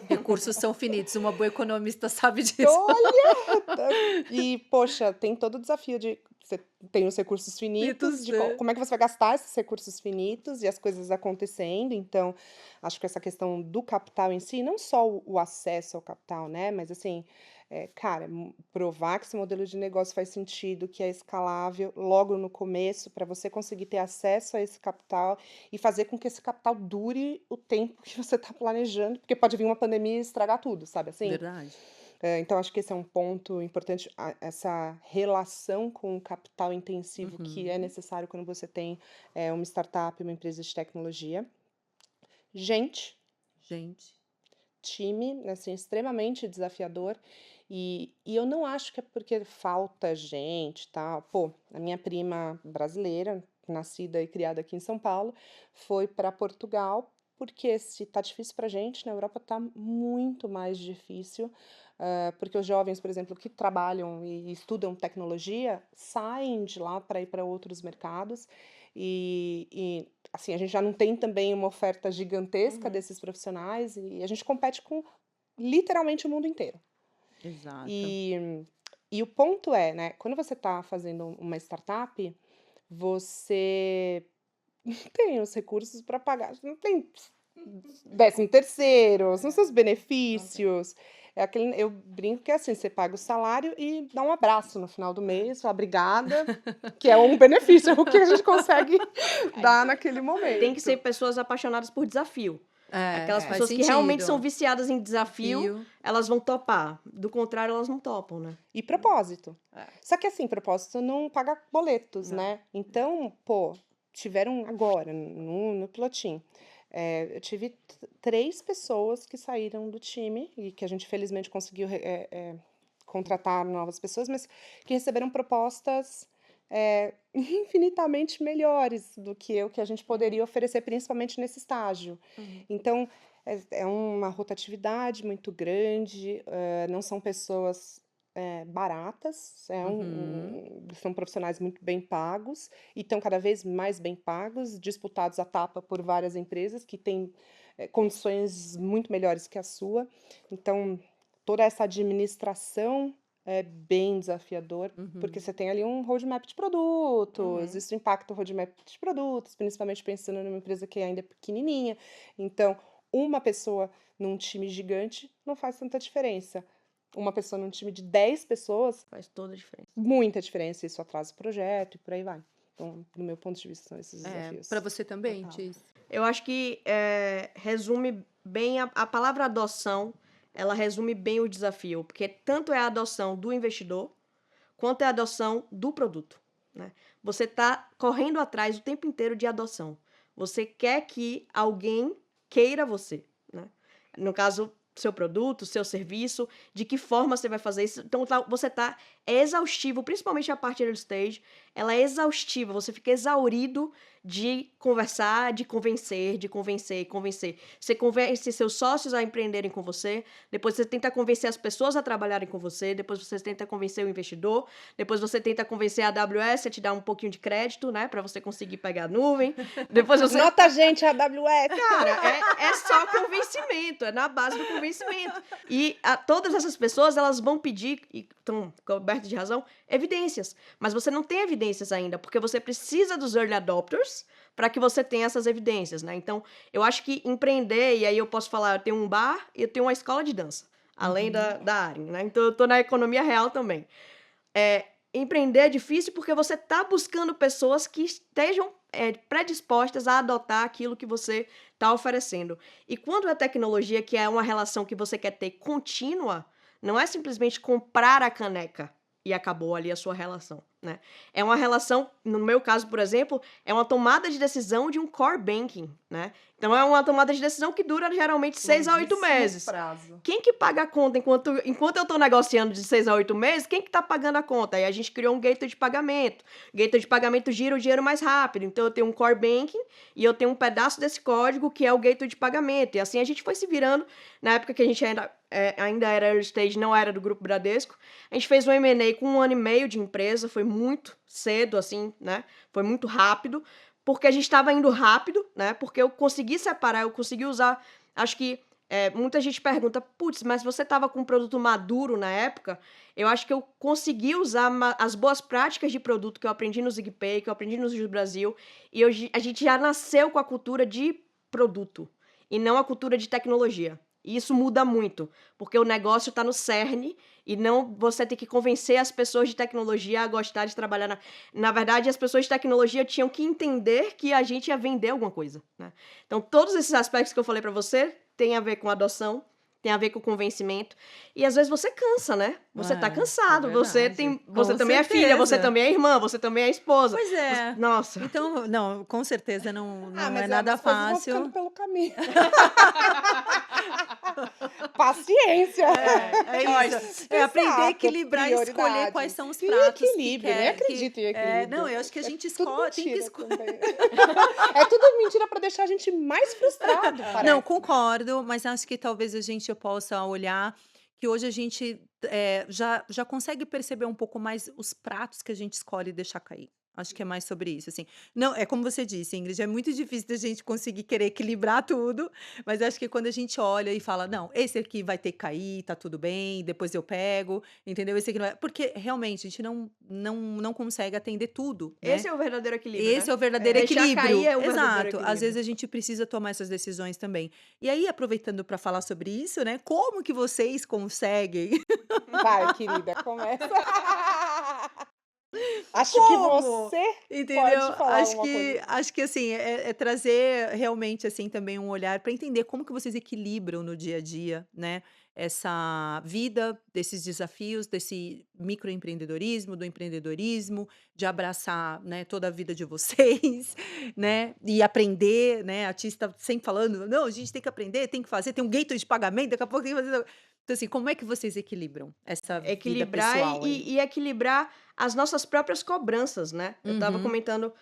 Recursos são finitos, uma boa economista sabe disso. Olha! E, poxa, tem todo o desafio de... Você tem os recursos finitos, de como é que você vai gastar esses recursos finitos e as coisas acontecendo. Então, acho que essa questão do capital em si, não só o acesso ao capital, né? Mas, assim, cara, provar que esse modelo de negócio faz sentido, que é escalável logo no começo, para você conseguir ter acesso a esse capital e fazer com que esse capital dure o tempo que você está planejando, porque pode vir uma pandemia e estragar tudo, sabe assim? Verdade. Então, acho que esse é um ponto importante, essa relação com o capital intensivo que é necessário quando você tem uma startup, uma empresa de tecnologia. Gente, time, assim, extremamente desafiador. E eu não acho que é porque falta gente, tá? Pô, a minha prima brasileira, nascida e criada aqui em São Paulo, foi para Portugal, porque se tá difícil pra gente, na Europa tá muito mais difícil, porque os jovens, por exemplo, que trabalham e estudam tecnologia, saem de lá para ir para outros mercados, e assim, a gente já não tem também uma oferta gigantesca desses profissionais, e a gente compete com literalmente o mundo inteiro. Exato. E E o ponto é, né, quando você está fazendo uma startup, você não tem os recursos para pagar, não tem 13º, são seus benefícios. É aquele, eu brinco que é assim, você paga o salário e dá um abraço no final do mês, fala obrigada, que é um benefício, é o que a gente consegue dar naquele momento. Tem que ser pessoas apaixonadas por desafio. Aquelas faz pessoas que realmente são sentido. viciadas em desafio, elas vão topar. Do contrário, elas não topam, né? E propósito. É. Só que assim, propósito não paga boletos, Não. né? Então, pô, tiveram agora, no Pilotim, eu tive 3 pessoas que saíram do time e que a gente felizmente conseguiu contratar novas pessoas, mas que receberam propostas infinitamente melhores do que a gente poderia oferecer, principalmente nesse estágio. Então, é uma rotatividade muito grande, não são pessoas baratas, são profissionais muito bem pagos e estão cada vez mais bem pagos, disputados à tapa por várias empresas que têm condições muito melhores que a sua. Então, toda essa administração é bem desafiador, porque você tem ali um roadmap de produtos, isso impacta o roadmap de produtos, principalmente pensando numa empresa que ainda é pequenininha. Então, uma pessoa num time gigante não faz tanta diferença. Uma pessoa num time de 10 pessoas, Faz toda a diferença. muita diferença. Isso atrasa o projeto e por aí vai. Então, do meu ponto de vista, são esses desafios. Para você também, Total. Tis? Eu acho que resume bem a palavra adoção, ela resume bem o desafio, porque tanto é a adoção do investidor, quanto é a adoção do produto, né? Você está correndo atrás o tempo inteiro de adoção. Você quer que alguém queira você, né? No caso, seu produto, seu serviço, de que forma você vai fazer isso. Então, você tá exaustivo, principalmente a parte early stage, ela é exaustiva, você fica exaurido de conversar, de convencer, convencer. Você convence seus sócios a empreenderem com você, depois você tenta convencer as pessoas a trabalharem com você, depois você tenta convencer o investidor, depois você tenta convencer a AWS a te dar um pouquinho de crédito, né, para você conseguir pegar a nuvem, depois você... Nota a gente, a AWS! Cara, é só convencimento, é na base do convencimento. E todas essas pessoas, elas vão pedir, e estão cobertas de razão, evidências. Mas você não tem evidências ainda, porque você precisa dos early adopters para que você tenha essas evidências, né? Então, eu acho que empreender, e aí eu posso falar, eu tenho um bar e eu tenho uma escola de dança, além da área, né? Então, eu tô na economia real também. Empreender é difícil porque você está buscando pessoas que estejam predispostas a adotar aquilo que você está oferecendo. E quando é tecnologia, que é uma relação que você quer ter contínua, não é simplesmente comprar a caneca e acabou ali a sua relação, né? É uma relação, no meu caso, por exemplo, é uma tomada de decisão de um core banking, né? Então, é uma tomada de decisão que dura geralmente 6 a 8 meses. Prazo. Quem que paga a conta enquanto eu estou negociando de 6 a 8 meses? Quem que está pagando a conta? Aí a gente criou um gateway de pagamento. Gateway de pagamento gira o dinheiro mais rápido. Então, eu tenho um core banking e eu tenho um pedaço desse código que é o gateway de pagamento. E assim a gente foi se virando. Na época que a gente ainda era early stage, não era do Grupo Bradesco. A gente fez um M&A com 1 ano e meio de empresa. Foi muito cedo, assim, né? Foi muito rápido. Porque a gente estava indo rápido, né? Porque eu consegui separar, eu consegui usar... Acho que muita gente pergunta, putz, mas você estava com um produto maduro na época? Eu acho que eu consegui usar as boas práticas de produto que eu aprendi no ZigPay, que eu aprendi no Jus Brasil, e hoje a gente já nasceu com a cultura de produto, e não a cultura de tecnologia. E isso muda muito, porque o negócio está no cerne, e não você ter que convencer as pessoas de tecnologia a gostar de trabalhar Na verdade, as pessoas de tecnologia tinham que entender que a gente ia vender alguma coisa, né? Então, todos esses aspectos que eu falei para você tem a ver com adoção, tem a ver com convencimento. E às vezes você cansa, né? Você tá cansado, você também é filha, você também é irmã, você também é esposa. Pois é. Nossa. Então, não, com certeza não mas é nada as coisas vão fácil. ficando pelo caminho. Paciência. Isso. Aprender a Exato, equilibrar e escolher prioridades. quais são os E pratos equilíbrio, que nem quer. acredito em equilíbrio. Não, eu acho que a gente tudo escolhe, tem que mentira escolher. também. É tudo mentira pra deixar a gente mais frustrado, parece. Não, concordo, mas acho que talvez a gente possa olhar que hoje a gente já consegue perceber um pouco mais os pratos que a gente escolhe deixar cair. Acho que é mais sobre isso, assim. Não, é como você disse, Ingrid, é muito difícil da gente conseguir querer equilibrar tudo, mas acho que quando a gente olha e fala, não, esse aqui vai ter que cair, tá tudo bem, depois eu pego, entendeu? Esse aqui não é. Porque realmente a gente não consegue atender tudo, né? Esse é o verdadeiro equilíbrio, Esse né? é o verdadeiro Deixar cair equilíbrio. é o verdadeiro Exato. Às vezes equilíbrio. a gente precisa tomar essas decisões também. E aí, aproveitando para falar sobre isso, né? Como que vocês conseguem? Vai, querida, começa. Acho que Como? você Entendeu? pode falar alguma coisa. Acho que assim, é trazer realmente assim também um olhar para entender como que vocês equilibram no dia a dia, né? Essa vida, desses desafios, desse microempreendedorismo, do empreendedorismo, de abraçar, né, toda a vida de vocês, né? E aprender, né? A Tia está sempre falando, não, a gente tem que aprender, tem que fazer, tem um gateway de pagamento, daqui a pouco tem que fazer. Então, assim, como é que vocês equilibram essa vida Equilibrar pessoal aí? e equilibrar as nossas próprias cobranças, né? Eu estava Uhum. comentando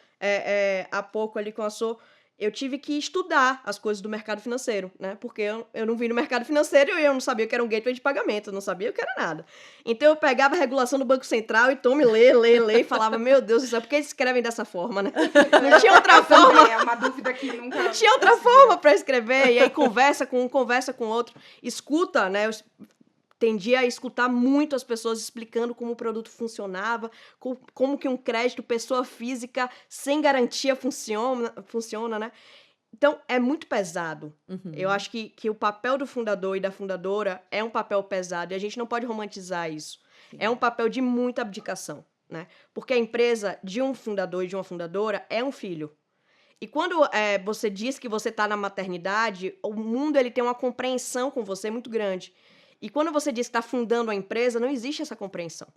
há pouco ali com a Sô, eu tive que estudar as coisas do mercado financeiro, né? Porque eu não vim no mercado financeiro e eu não sabia o que era um gateway de pagamento, eu não sabia o que era nada. Então eu pegava a regulação do Banco Central e tome ler e falava, meu Deus do céu, por que eles escrevem dessa forma, né? Não tinha outra forma. É uma dúvida que nunca. Não tinha outra forma para escrever. E aí conversa com um, conversa com outro, escuta, né? Eu tendia a escutar muito as pessoas explicando como o produto funcionava, como que um crédito pessoa física sem garantia funciona, né? Então, é muito pesado. Eu Uhum. acho que o papel do fundador e da fundadora é um papel pesado e a gente não pode romantizar isso. É um papel de muita abdicação, né? Porque a empresa de um fundador e de uma fundadora é um filho. E quando você diz que você está na maternidade, o mundo ele tem uma compreensão com você muito grande. E quando você diz que está fundando a empresa, não existe essa compreensão.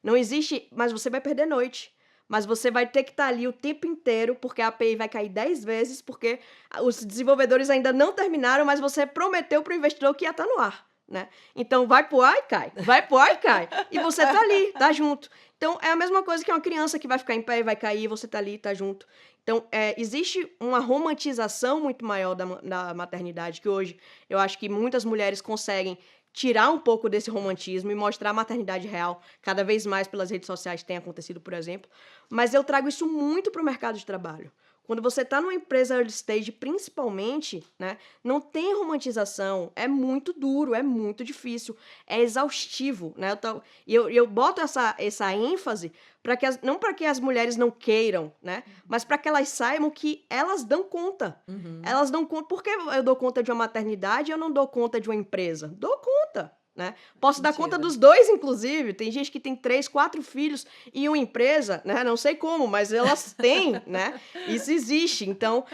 Não existe, mas você vai perder noite. Mas você vai ter que estar ali o tempo inteiro, porque a API vai cair 10 vezes, porque os desenvolvedores ainda não terminaram, mas você prometeu para o investidor que ia estar no ar, né? Então vai pro ar e cai, vai pro ar e cai. E você tá ali, tá junto. Então é a mesma coisa que uma criança que vai ficar em pé e vai cair, você tá ali, tá junto. Então existe uma romantização muito maior da maternidade, que hoje eu acho que muitas mulheres conseguem tirar um pouco desse romantismo e mostrar a maternidade real, cada vez mais pelas redes sociais tem acontecido, por exemplo. Mas eu trago isso muito para o mercado de trabalho. Quando você está numa empresa early stage, principalmente, né, não tem romantização, é muito duro, é muito difícil, é exaustivo, né? Eu boto essa ênfase para que não para que as mulheres não queiram, né, mas para que elas saibam que elas dão conta. Uhum. Elas dão conta. Por que eu dou conta de uma maternidade e eu não dou conta de uma empresa? Dou conta, né? Posso dar conta Mentira. dos dois, inclusive. Tem gente que tem 3, 4 filhos e uma empresa, né? Não sei como, mas elas têm, né? Isso existe. Então,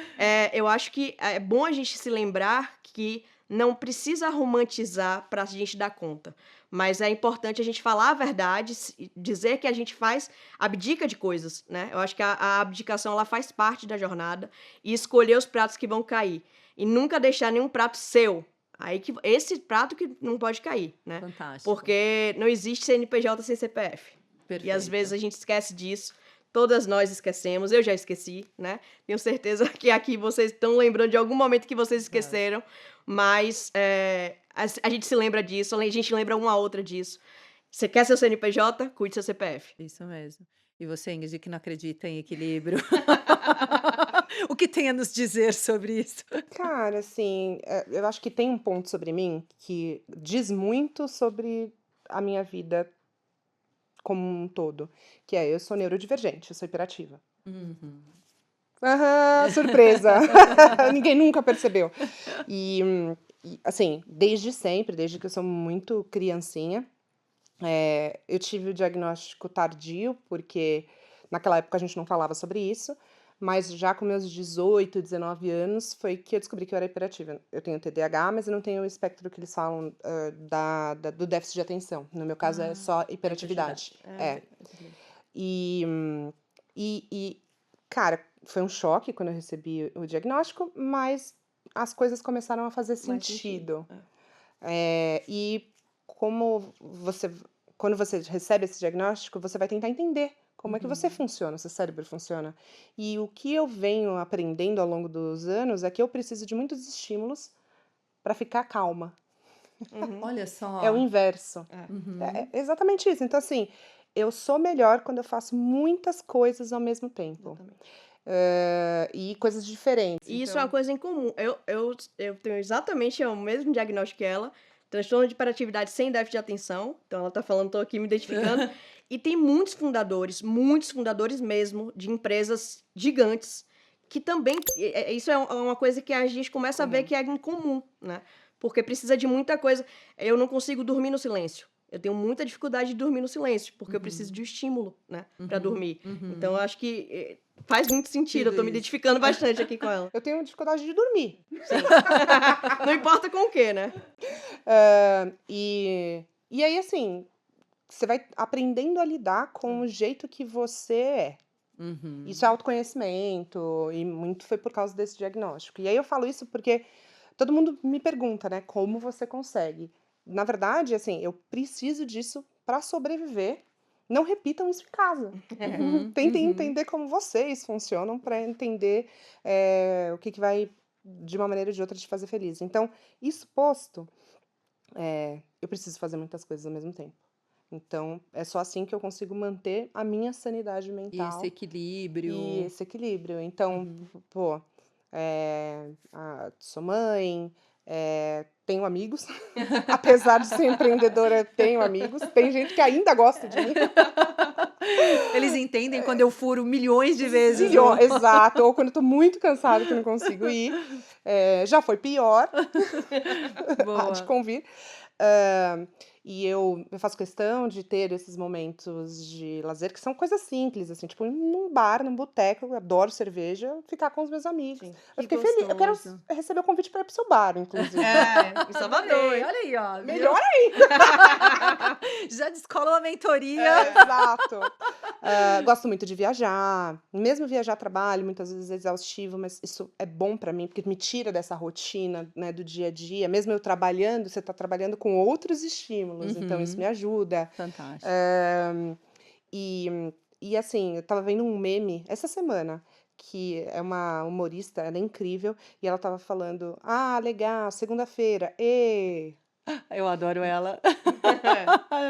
eu acho que é bom a gente se lembrar que não precisa romantizar para a gente dar conta. Mas é importante a gente falar a verdade, dizer que a gente abdica de coisas, né? Eu acho que a abdicação ela faz parte da jornada e escolher os pratos que vão cair. E nunca deixar nenhum prato seu. Aí que esse prato que não pode cair, né? Fantástico. Porque não existe CNPJ sem CPF. Perfeito. E às vezes a gente esquece disso. Todas nós esquecemos, eu já esqueci, né? Tenho certeza que aqui vocês estão lembrando de algum momento que vocês esqueceram, mas a gente se lembra disso, a gente lembra uma a outra disso. Você quer seu CNPJ? Cuide seu CPF. Isso mesmo. E você, Ingrid, que não acredita em equilíbrio? O que tem a nos dizer sobre isso? Cara, assim, eu acho que tem um ponto sobre mim que diz muito sobre a minha vida como um todo, que eu sou neurodivergente, eu sou hiperativa. Uhum. Aham, surpresa! Ninguém nunca percebeu. E, assim, desde sempre, desde que eu sou muito criancinha, eu tive o diagnóstico tardio, porque naquela época a gente não falava sobre isso, mas já com meus 18, 19 anos foi que eu descobri que eu era hiperativa. Eu tenho TDAH, mas eu não tenho o espectro que eles falam do déficit de atenção. No meu caso é só hiperatividade. E, cara, foi um choque quando eu recebi o diagnóstico, mas as coisas começaram a fazer sentido. E como quando você recebe esse diagnóstico, você vai tentar entender como é que você funciona, seu cérebro funciona. E o que eu venho aprendendo ao longo dos anos é que eu preciso de muitos estímulos para ficar calma. Olha só. É o inverso. Uhum. É exatamente isso. Então, assim, eu sou melhor quando eu faço muitas coisas ao mesmo tempo. Exatamente. E coisas diferentes. E isso é uma coisa em comum. Eu tenho exatamente o mesmo diagnóstico que ela. Transtorno de hiperatividade sem déficit de atenção. Então, ela tá falando, tô aqui me identificando. E tem muitos fundadores mesmo, de empresas gigantes, que também... Isso é uma coisa que a gente começa a ver que é em comum, né? Porque precisa de muita coisa. Eu não consigo dormir no silêncio. Eu tenho muita dificuldade de dormir no silêncio, porque eu preciso de um estímulo, né? Pra dormir. Então, eu acho que faz muito sentido. Eu tô me identificando bastante aqui com ela. Eu tenho dificuldade de dormir. Não importa com o quê, né? E aí, assim, você vai aprendendo a lidar com o jeito que você é. Isso é autoconhecimento, e muito foi por causa desse diagnóstico. E aí eu falo isso porque todo mundo me pergunta, né, como você consegue? Na verdade, assim, eu preciso disso para sobreviver. Não repitam isso em casa. Tentem entender como vocês funcionam para entender o que vai, de uma maneira ou de outra, te fazer feliz. Então, isso posto, eu preciso fazer muitas coisas ao mesmo tempo. Então, é só assim que eu consigo manter a minha sanidade E mental. esse equilíbrio. E esse equilíbrio. Então, pô, sou mãe, tenho amigos. Apesar de ser empreendedora, tenho amigos. Tem gente que ainda gosta de mim. Eles entendem quando eu furo milhões de vezes. Exato. Ou quando eu tô muito cansada que não consigo ir. Já foi pior. Há de convir. E eu faço questão de ter esses momentos de lazer, que são coisas simples, assim, tipo, num bar, num boteco, eu adoro cerveja, ficar com os meus amigos. Eu fiquei feliz. Eu quero receber o convite para ir pro seu bar, inclusive. Em Salvador, hein? Olha aí, ó. Melhor Já descolou a mentoria. Exato. Gosto muito de viajar. Mesmo viajar a trabalho, muitas vezes é exaustivo, mas isso é bom pra mim, porque me tira dessa rotina, né, do dia a dia. Mesmo eu trabalhando, você tá trabalhando com outros estímulos, então isso me ajuda. Fantástico. E assim, eu tava vendo um meme essa semana, que é uma humorista, ela é incrível, e ela tava falando, legal, segunda-feira, Eu adoro ela.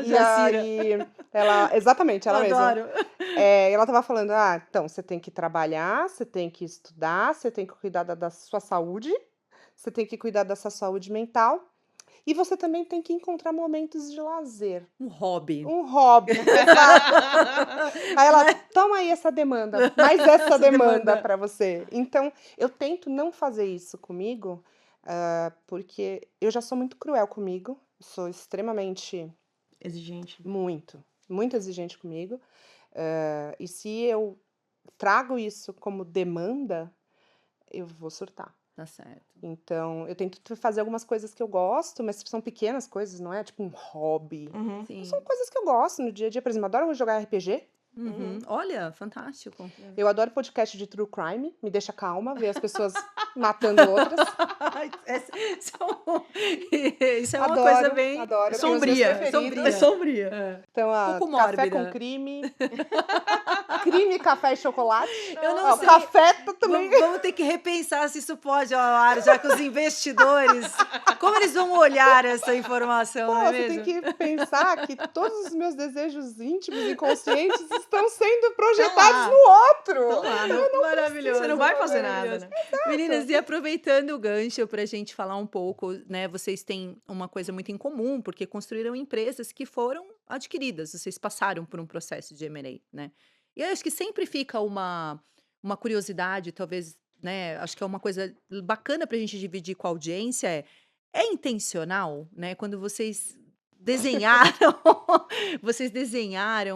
E Jacira. aí, exatamente, ela mesma. Adoro. Ela tava falando, então, você tem que trabalhar, você tem que estudar, você tem que cuidar da sua saúde, você tem que cuidar da sua saúde mental, e você também tem que encontrar momentos de lazer. Um hobby. Exato. Aí ela, toma aí essa demanda, mais essa demanda para você. Então, eu tento não fazer isso comigo, porque eu já sou muito cruel comigo, sou extremamente... Exigente. Muito exigente comigo. E se eu trago isso como demanda, eu vou surtar. Tá certo. Então, eu tento fazer algumas coisas que eu gosto, mas são pequenas coisas, não é tipo um hobby. Sim. São coisas que eu gosto no dia a dia. Por exemplo, eu adoro jogar RPG. Olha, fantástico. Eu adoro podcast de true crime, me deixa calma, ver as pessoas matando outras. Isso é uma Adoro, coisa bem adoro. Eu tenho os meus Sombria. preferidos. É sombria. Então, pouco café mórbida. com crime. Crime, café e chocolate. Eu não sei. Café também. Vamos ter que repensar se isso pode ao ar, já que os investidores, como eles vão olhar essa informação, não é Você mesmo? tem que pensar que todos os meus desejos íntimos e conscientes estão sendo projetados no outro. Maravilhoso. Você não vai fazer nada, né? Meninas, e aproveitando o gancho para a gente falar um pouco, né? Vocês têm uma coisa muito em comum, porque construíram empresas que foram adquiridas, vocês passaram por um processo de M&A, né? E eu acho que sempre fica uma curiosidade, talvez, né? Acho que é uma coisa bacana para a gente dividir com a audiência, é intencional, né? Quando vocês desenharam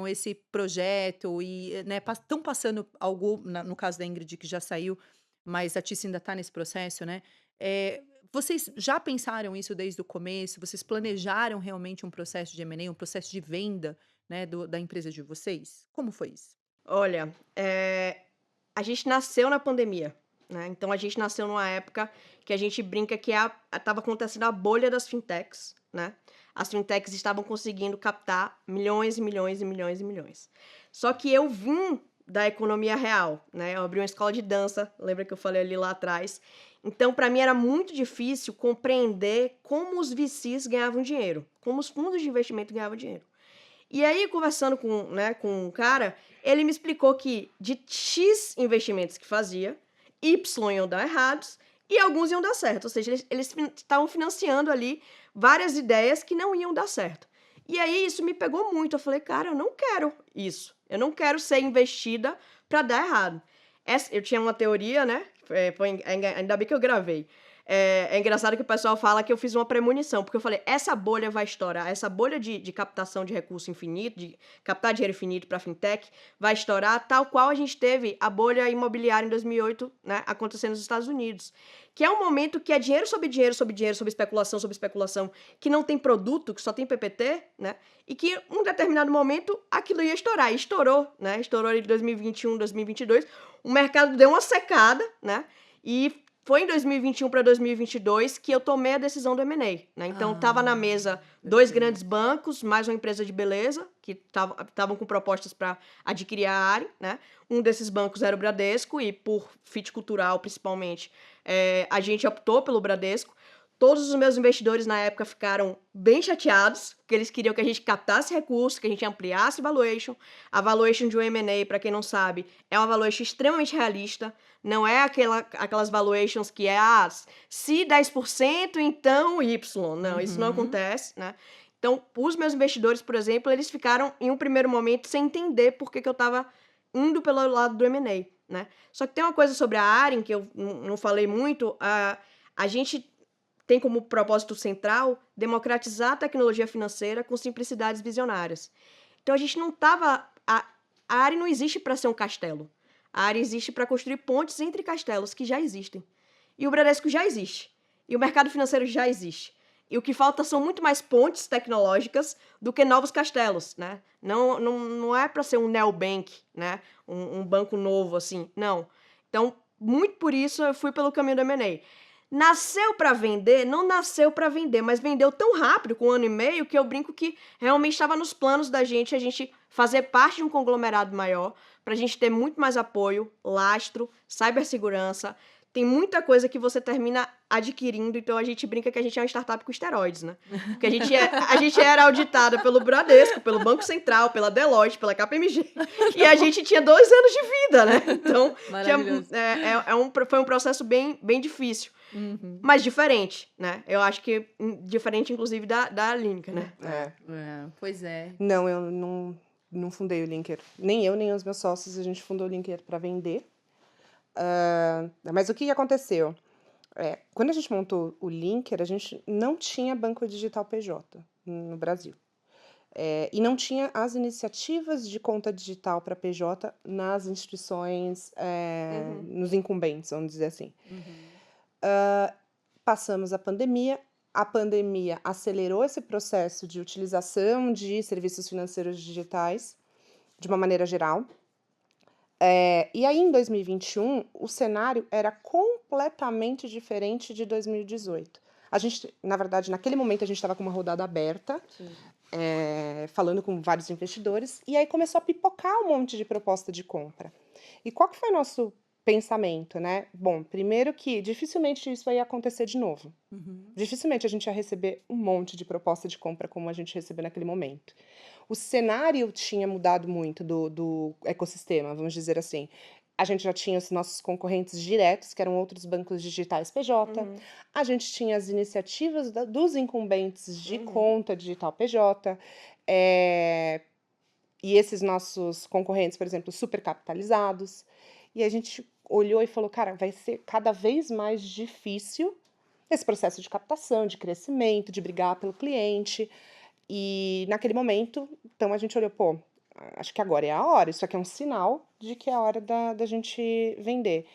esse projeto e, né, estão passando algo, no caso da Ingrid, que já saiu, mas a Tícia ainda está nesse processo, né? Vocês já pensaram isso desde o começo? Vocês planejaram realmente um processo de M&A, um processo de venda, né, da empresa de vocês? Como foi isso? Olha, a gente nasceu na pandemia, né? Então, a gente nasceu numa época que a gente brinca que estava acontecendo a bolha das fintechs, né? As fintechs estavam conseguindo captar milhões e milhões e milhões e milhões. Só que eu vim da economia real, né? Eu abri uma escola de dança, lembra que eu falei ali lá atrás? Então, para mim, era muito difícil compreender como os VCs ganhavam dinheiro, como os fundos de investimento ganhavam dinheiro. E aí, conversando com um cara, ele me explicou que de X investimentos que fazia, Y iam dar errados e alguns iam dar certo. Ou seja, eles estavam financiando ali várias ideias que não iam dar certo. E aí, isso me pegou muito. Eu falei, cara, eu não quero isso. Eu não quero ser investida para dar errado. Eu tinha uma teoria, né? Ainda bem que eu gravei. É engraçado que o pessoal fala que eu fiz uma premonição, porque eu falei, essa bolha vai estourar, essa bolha de captação de recurso infinito, de captar dinheiro infinito para fintech, vai estourar, tal qual a gente teve a bolha imobiliária em 2008, né, acontecendo nos Estados Unidos. Que é um momento que é dinheiro sobre dinheiro, sobre dinheiro, sobre especulação, que não tem produto, que só tem PPT, né? E que em um determinado momento aquilo ia estourar. E estourou, né? Estourou em 2021, 2022. O mercado deu uma secada, né? E foi em 2021 para 2022 que eu tomei a decisão do M&A, né? Então, estava na mesa dois grandes bancos, mais uma empresa de beleza, que estavam com propostas para adquirir a Aare, né? Um desses bancos era o Bradesco, e por fit cultural, principalmente, a gente optou pelo Bradesco. Todos os meus investidores na época ficaram bem chateados, porque eles queriam que a gente captasse recursos, que a gente ampliasse valuation. A valuation de um M&A, para quem não sabe, é uma valuation extremamente realista. Não é aquelas valuations que se 10%, então Y. Não, isso não acontece, né? Então, os meus investidores, por exemplo, eles ficaram, em um primeiro momento, sem entender por que eu estava indo pelo lado do M&A, né? Só que tem uma coisa sobre a Aare, que eu não falei muito, a gente tem como propósito central democratizar a tecnologia financeira com simplicidades visionárias. Então, a gente não estava... A Aare não existe para ser um castelo. A Aare existe para construir pontes entre castelos que já existem. E o Bradesco já existe. E o mercado financeiro já existe. E o que falta são muito mais pontes tecnológicas do que novos castelos, né? Não é para ser um neobank, né? Um banco novo, assim. Não. Então, muito por isso, eu fui pelo caminho do M&A. Nasceu para vender? Não nasceu para vender, mas vendeu tão rápido, com 1 ano e meio, que eu brinco que realmente estava nos planos da gente, a gente fazer parte de um conglomerado maior, para a gente ter muito mais apoio, lastro, cibersegurança. Tem muita coisa que você termina adquirindo, então a gente brinca que a gente é uma startup com esteroides, né? Porque a gente era auditada pelo Bradesco, pelo Banco Central, pela Deloitte, pela KPMG, e a gente tinha 2 anos de vida, né? Então, foi um processo bem, bem difícil. Mas diferente, né? Eu acho que diferente, inclusive, da Línica, né? Pois é. Não, eu não fundei o Linker. Nem eu, nem os meus sócios, a gente fundou o Linker para vender. Mas o que aconteceu? Quando a gente montou o Linker, a gente não tinha banco digital PJ no Brasil. E não tinha as iniciativas de conta digital para PJ nas instituições, nos incumbentes, vamos dizer assim. Passamos a pandemia acelerou esse processo de utilização de serviços financeiros digitais de uma maneira geral. E aí, em 2021, o cenário era completamente diferente de 2018. A gente, na verdade, naquele momento, a gente estava com uma rodada aberta, falando com vários investidores, e aí começou a pipocar um monte de proposta de compra. E qual que foi o nosso pensamento, né? Bom, primeiro que dificilmente isso ia acontecer de novo. Dificilmente a gente ia receber um monte de proposta de compra como a gente recebeu naquele momento. O cenário tinha mudado muito do ecossistema, vamos dizer assim. A gente já tinha os nossos concorrentes diretos, que eram outros bancos digitais PJ. A gente tinha as iniciativas dos incumbentes de conta digital PJ. E esses nossos concorrentes, por exemplo, super capitalizados. E a gente olhou e falou, cara, vai ser cada vez mais difícil esse processo de captação, de crescimento, de brigar pelo cliente. E naquele momento, então a gente olhou, acho que agora é a hora, isso aqui é um sinal de que é a hora da gente vender.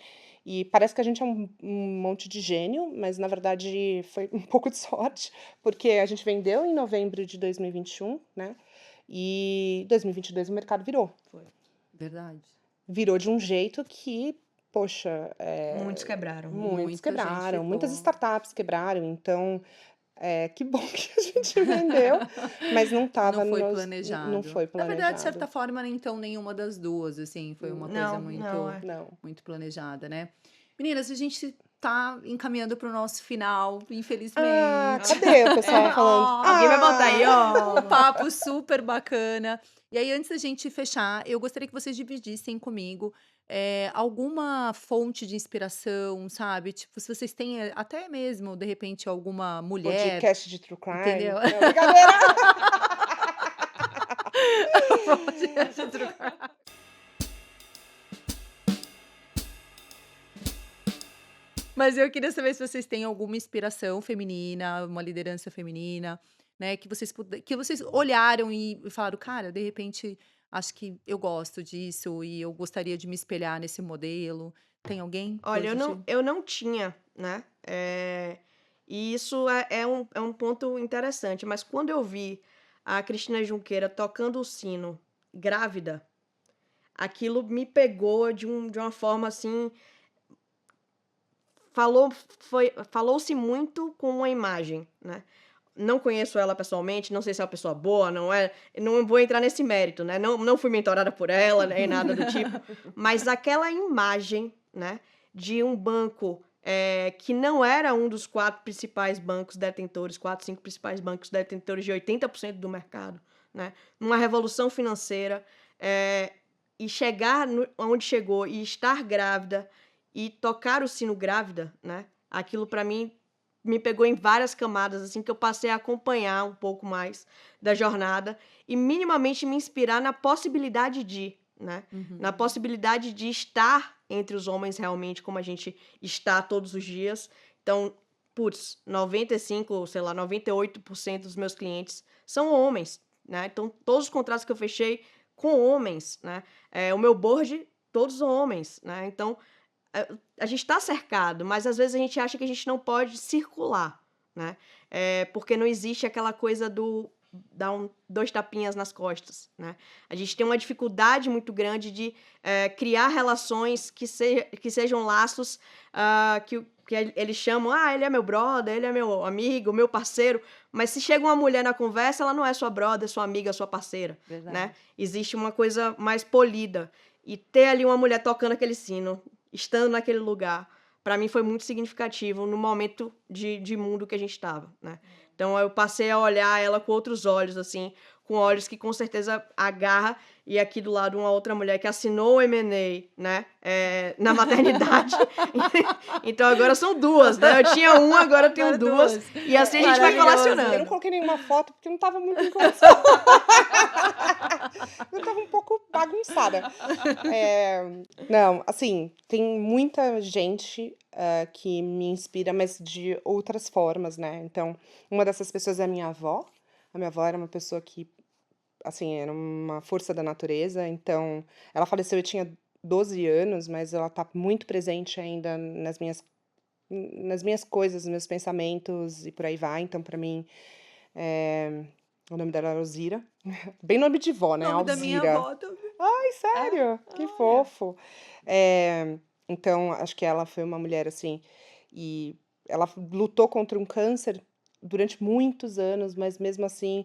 E parece que a gente é um monte de gênio, mas na verdade foi um pouco de sorte, porque a gente vendeu em novembro de 2021, né? E em 2022 o mercado virou. Foi. Verdade. Virou de um jeito que, poxa... Muitos quebraram. Muitos quebraram, muitas startups quebraram, então... que bom que a gente vendeu, mas não estava... Não foi planejado. Não foi planejado. Na verdade, de certa forma, então, nenhuma das duas, assim, foi uma coisa Não. muito planejada, né? Meninas, a gente tá encaminhando para o nosso final, Ah, infelizmente. cadê o pessoal falando? Alguém vai botar aí, ó. Um papo super bacana. E aí, antes da gente fechar, eu gostaria que vocês dividissem comigo alguma fonte de inspiração, sabe? Tipo, se vocês têm até mesmo, de repente, alguma mulher, Podcast de True Crime. entendeu? Não, brincadeira! Podcast True Crime. Mas eu queria saber se vocês têm alguma inspiração feminina, uma liderança feminina, né? Que vocês olharam e falaram, cara, de repente, acho que eu gosto disso e eu gostaria de me espelhar nesse modelo. Tem alguém que Olha, hoje eu não tinha, né? E isso é um ponto interessante. Mas quando eu vi a Cristina Junqueira tocando o sino grávida, aquilo me pegou de uma forma assim. Falou-se muito com uma imagem, né? Não conheço ela pessoalmente, não sei se é uma pessoa boa, não é. Não vou entrar nesse mérito, né? Não fui mentorada por ela, nem nada do tipo. Mas aquela imagem, né, de um banco que não era um dos 4 principais bancos detentores, 4, 5 principais bancos detentores de 80% do mercado, né? Uma revolução financeira, e chegar onde chegou e estar grávida e tocar o sino grávida, né? Aquilo para mim me pegou em várias camadas, assim, que eu passei a acompanhar um pouco mais da jornada e minimamente me inspirar na possibilidade de, né? Na possibilidade de estar entre os homens realmente como a gente está todos os dias. Então, 95, sei lá, 98% dos meus clientes são homens, né? Então, todos os contratos que eu fechei com homens, né? O meu board, todos homens, né? Então, a gente está cercado, mas às vezes a gente acha que a gente não pode circular, né? Porque não existe aquela coisa do dar 2 tapinhas nas costas, né? A gente tem uma dificuldade muito grande de criar relações que sejam laços que eles chamam, ele é meu brother, ele é meu amigo, meu parceiro, mas se chega uma mulher na conversa, ela não é sua brother, sua amiga, sua parceira, né? Verdade. Existe uma coisa mais polida. E ter ali uma mulher tocando aquele sino, estando naquele lugar, para mim foi muito significativo no momento de mundo que a gente estava, né? Então eu passei a olhar ela com outros olhos, assim, com olhos que com certeza agarra, e aqui do lado uma outra mulher que assinou o M&A, né? Na maternidade. Então agora são 2, né? Eu tinha uma, agora eu tenho Agora 2. E assim a gente vai Maravilhoso. Eu não colecionando. coloquei nenhuma foto porque não tava muito em condição. Eu tava um pouco bagunçada. Não, assim, tem muita gente que me inspira, mas de outras formas, né? Então, uma dessas pessoas é a minha avó. A minha avó era uma pessoa que, assim, era uma força da natureza. Então, ela faleceu, eu tinha 12 anos, mas ela tá muito presente ainda nas minhas coisas, nos meus pensamentos e por aí vai. Então, pra mim, o nome dela era Alzira. Bem nome de vó, né? Nome da minha Alzira. avó também. Ai, sério? Que olha. fofo. Então, acho que ela foi uma mulher assim, e ela lutou contra um câncer durante muitos anos, mas mesmo assim,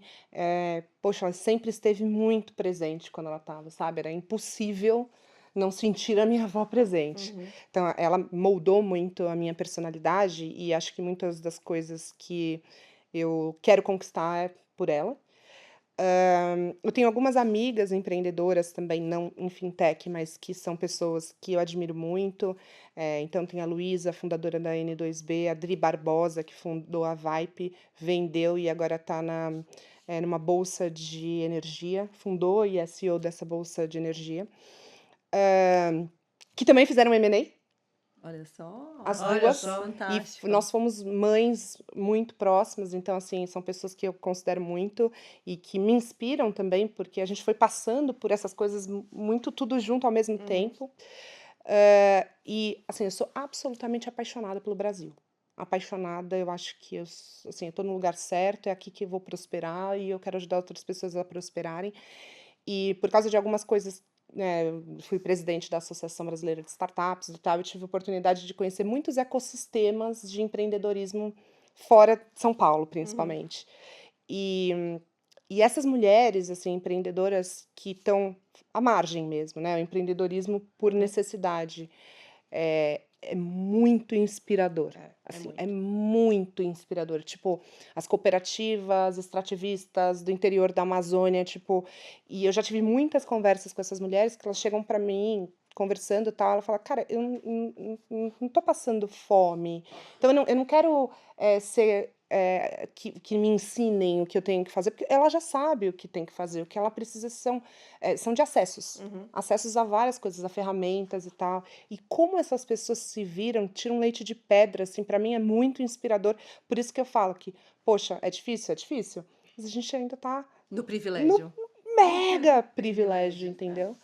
poxa, ela sempre esteve muito presente quando ela estava, sabe? Era impossível não sentir a minha avó presente. Então, ela moldou muito a minha personalidade e acho que muitas das coisas que eu quero conquistar é por ela. Eu tenho algumas amigas empreendedoras também, não em fintech, mas que são pessoas que eu admiro muito. Então, tem a Luísa, fundadora da N2B, a Dri Barbosa, que fundou a Vipe, vendeu e agora está numa bolsa de energia, fundou e é CEO dessa bolsa de energia, que também fizeram M&A. Olha só. As Olha duas. só. Fantástico. E nós fomos mães muito próximas, então, assim, são pessoas que eu considero muito e que me inspiram também, porque a gente foi passando por essas coisas muito tudo junto ao mesmo tempo. E, assim, eu sou absolutamente apaixonada pelo Brasil. Apaixonada, eu acho que eu tô no lugar certo, é aqui que eu vou prosperar e eu quero ajudar outras pessoas a prosperarem. E por causa de algumas coisas, né, eu fui presidente da Associação Brasileira de Startups e tal, eu tive a oportunidade de conhecer muitos ecossistemas de empreendedorismo fora de São Paulo, principalmente. E essas mulheres, assim, empreendedoras que estão à margem mesmo, né, o empreendedorismo por necessidade, é muito inspirador. É Assim, muito. é muito inspirador. Tipo, as cooperativas extrativistas do interior da Amazônia, tipo, e eu já tive muitas conversas com essas mulheres que elas chegam para mim conversando e tal, ela fala, cara, eu não tô passando fome, então eu não quero ser que me ensinem o que eu tenho que fazer, porque ela já sabe o que tem que fazer, o que ela precisa são de acessos. Uhum. Acessos a várias coisas, a ferramentas e tal. E como essas pessoas se viram, tiram leite de pedra, assim, para mim é muito inspirador. Por isso que eu falo que, poxa, é difícil? É difícil. Mas a gente ainda tá Do no privilégio. mega privilégio, entendeu?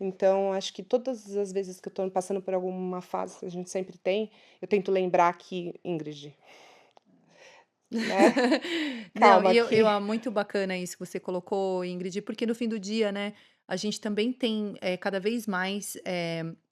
Então, acho que todas as vezes que eu tô passando por alguma fase, a gente sempre tem, eu tento lembrar que, Ingrid, né? Não, Calma e eu aqui. muito bacana isso que você colocou, Ingrid, porque no fim do dia, né, a gente também tem, cada vez mais,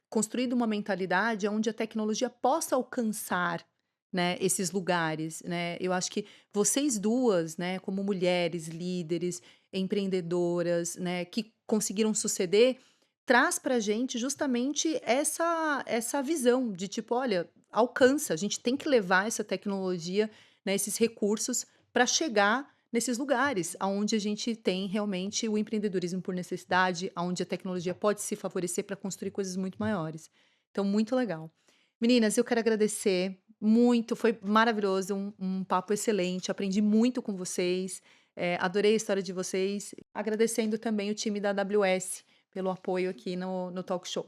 construído uma mentalidade onde a tecnologia possa alcançar, né, esses lugares, né. Eu acho que vocês duas, né, como mulheres líderes, empreendedoras, né, que conseguiram suceder, traz pra gente justamente essa visão de tipo: "Olha, alcança, a gente tem que levar essa tecnologia, né, esses recursos para chegar nesses lugares aonde a gente tem realmente o empreendedorismo por necessidade, aonde a tecnologia pode se favorecer para construir coisas muito maiores. Então, muito legal. Meninas, eu quero agradecer muito, foi maravilhoso, um papo excelente, aprendi muito com vocês, adorei a história de vocês, agradecendo também o time da AWS pelo apoio aqui no Talk Show.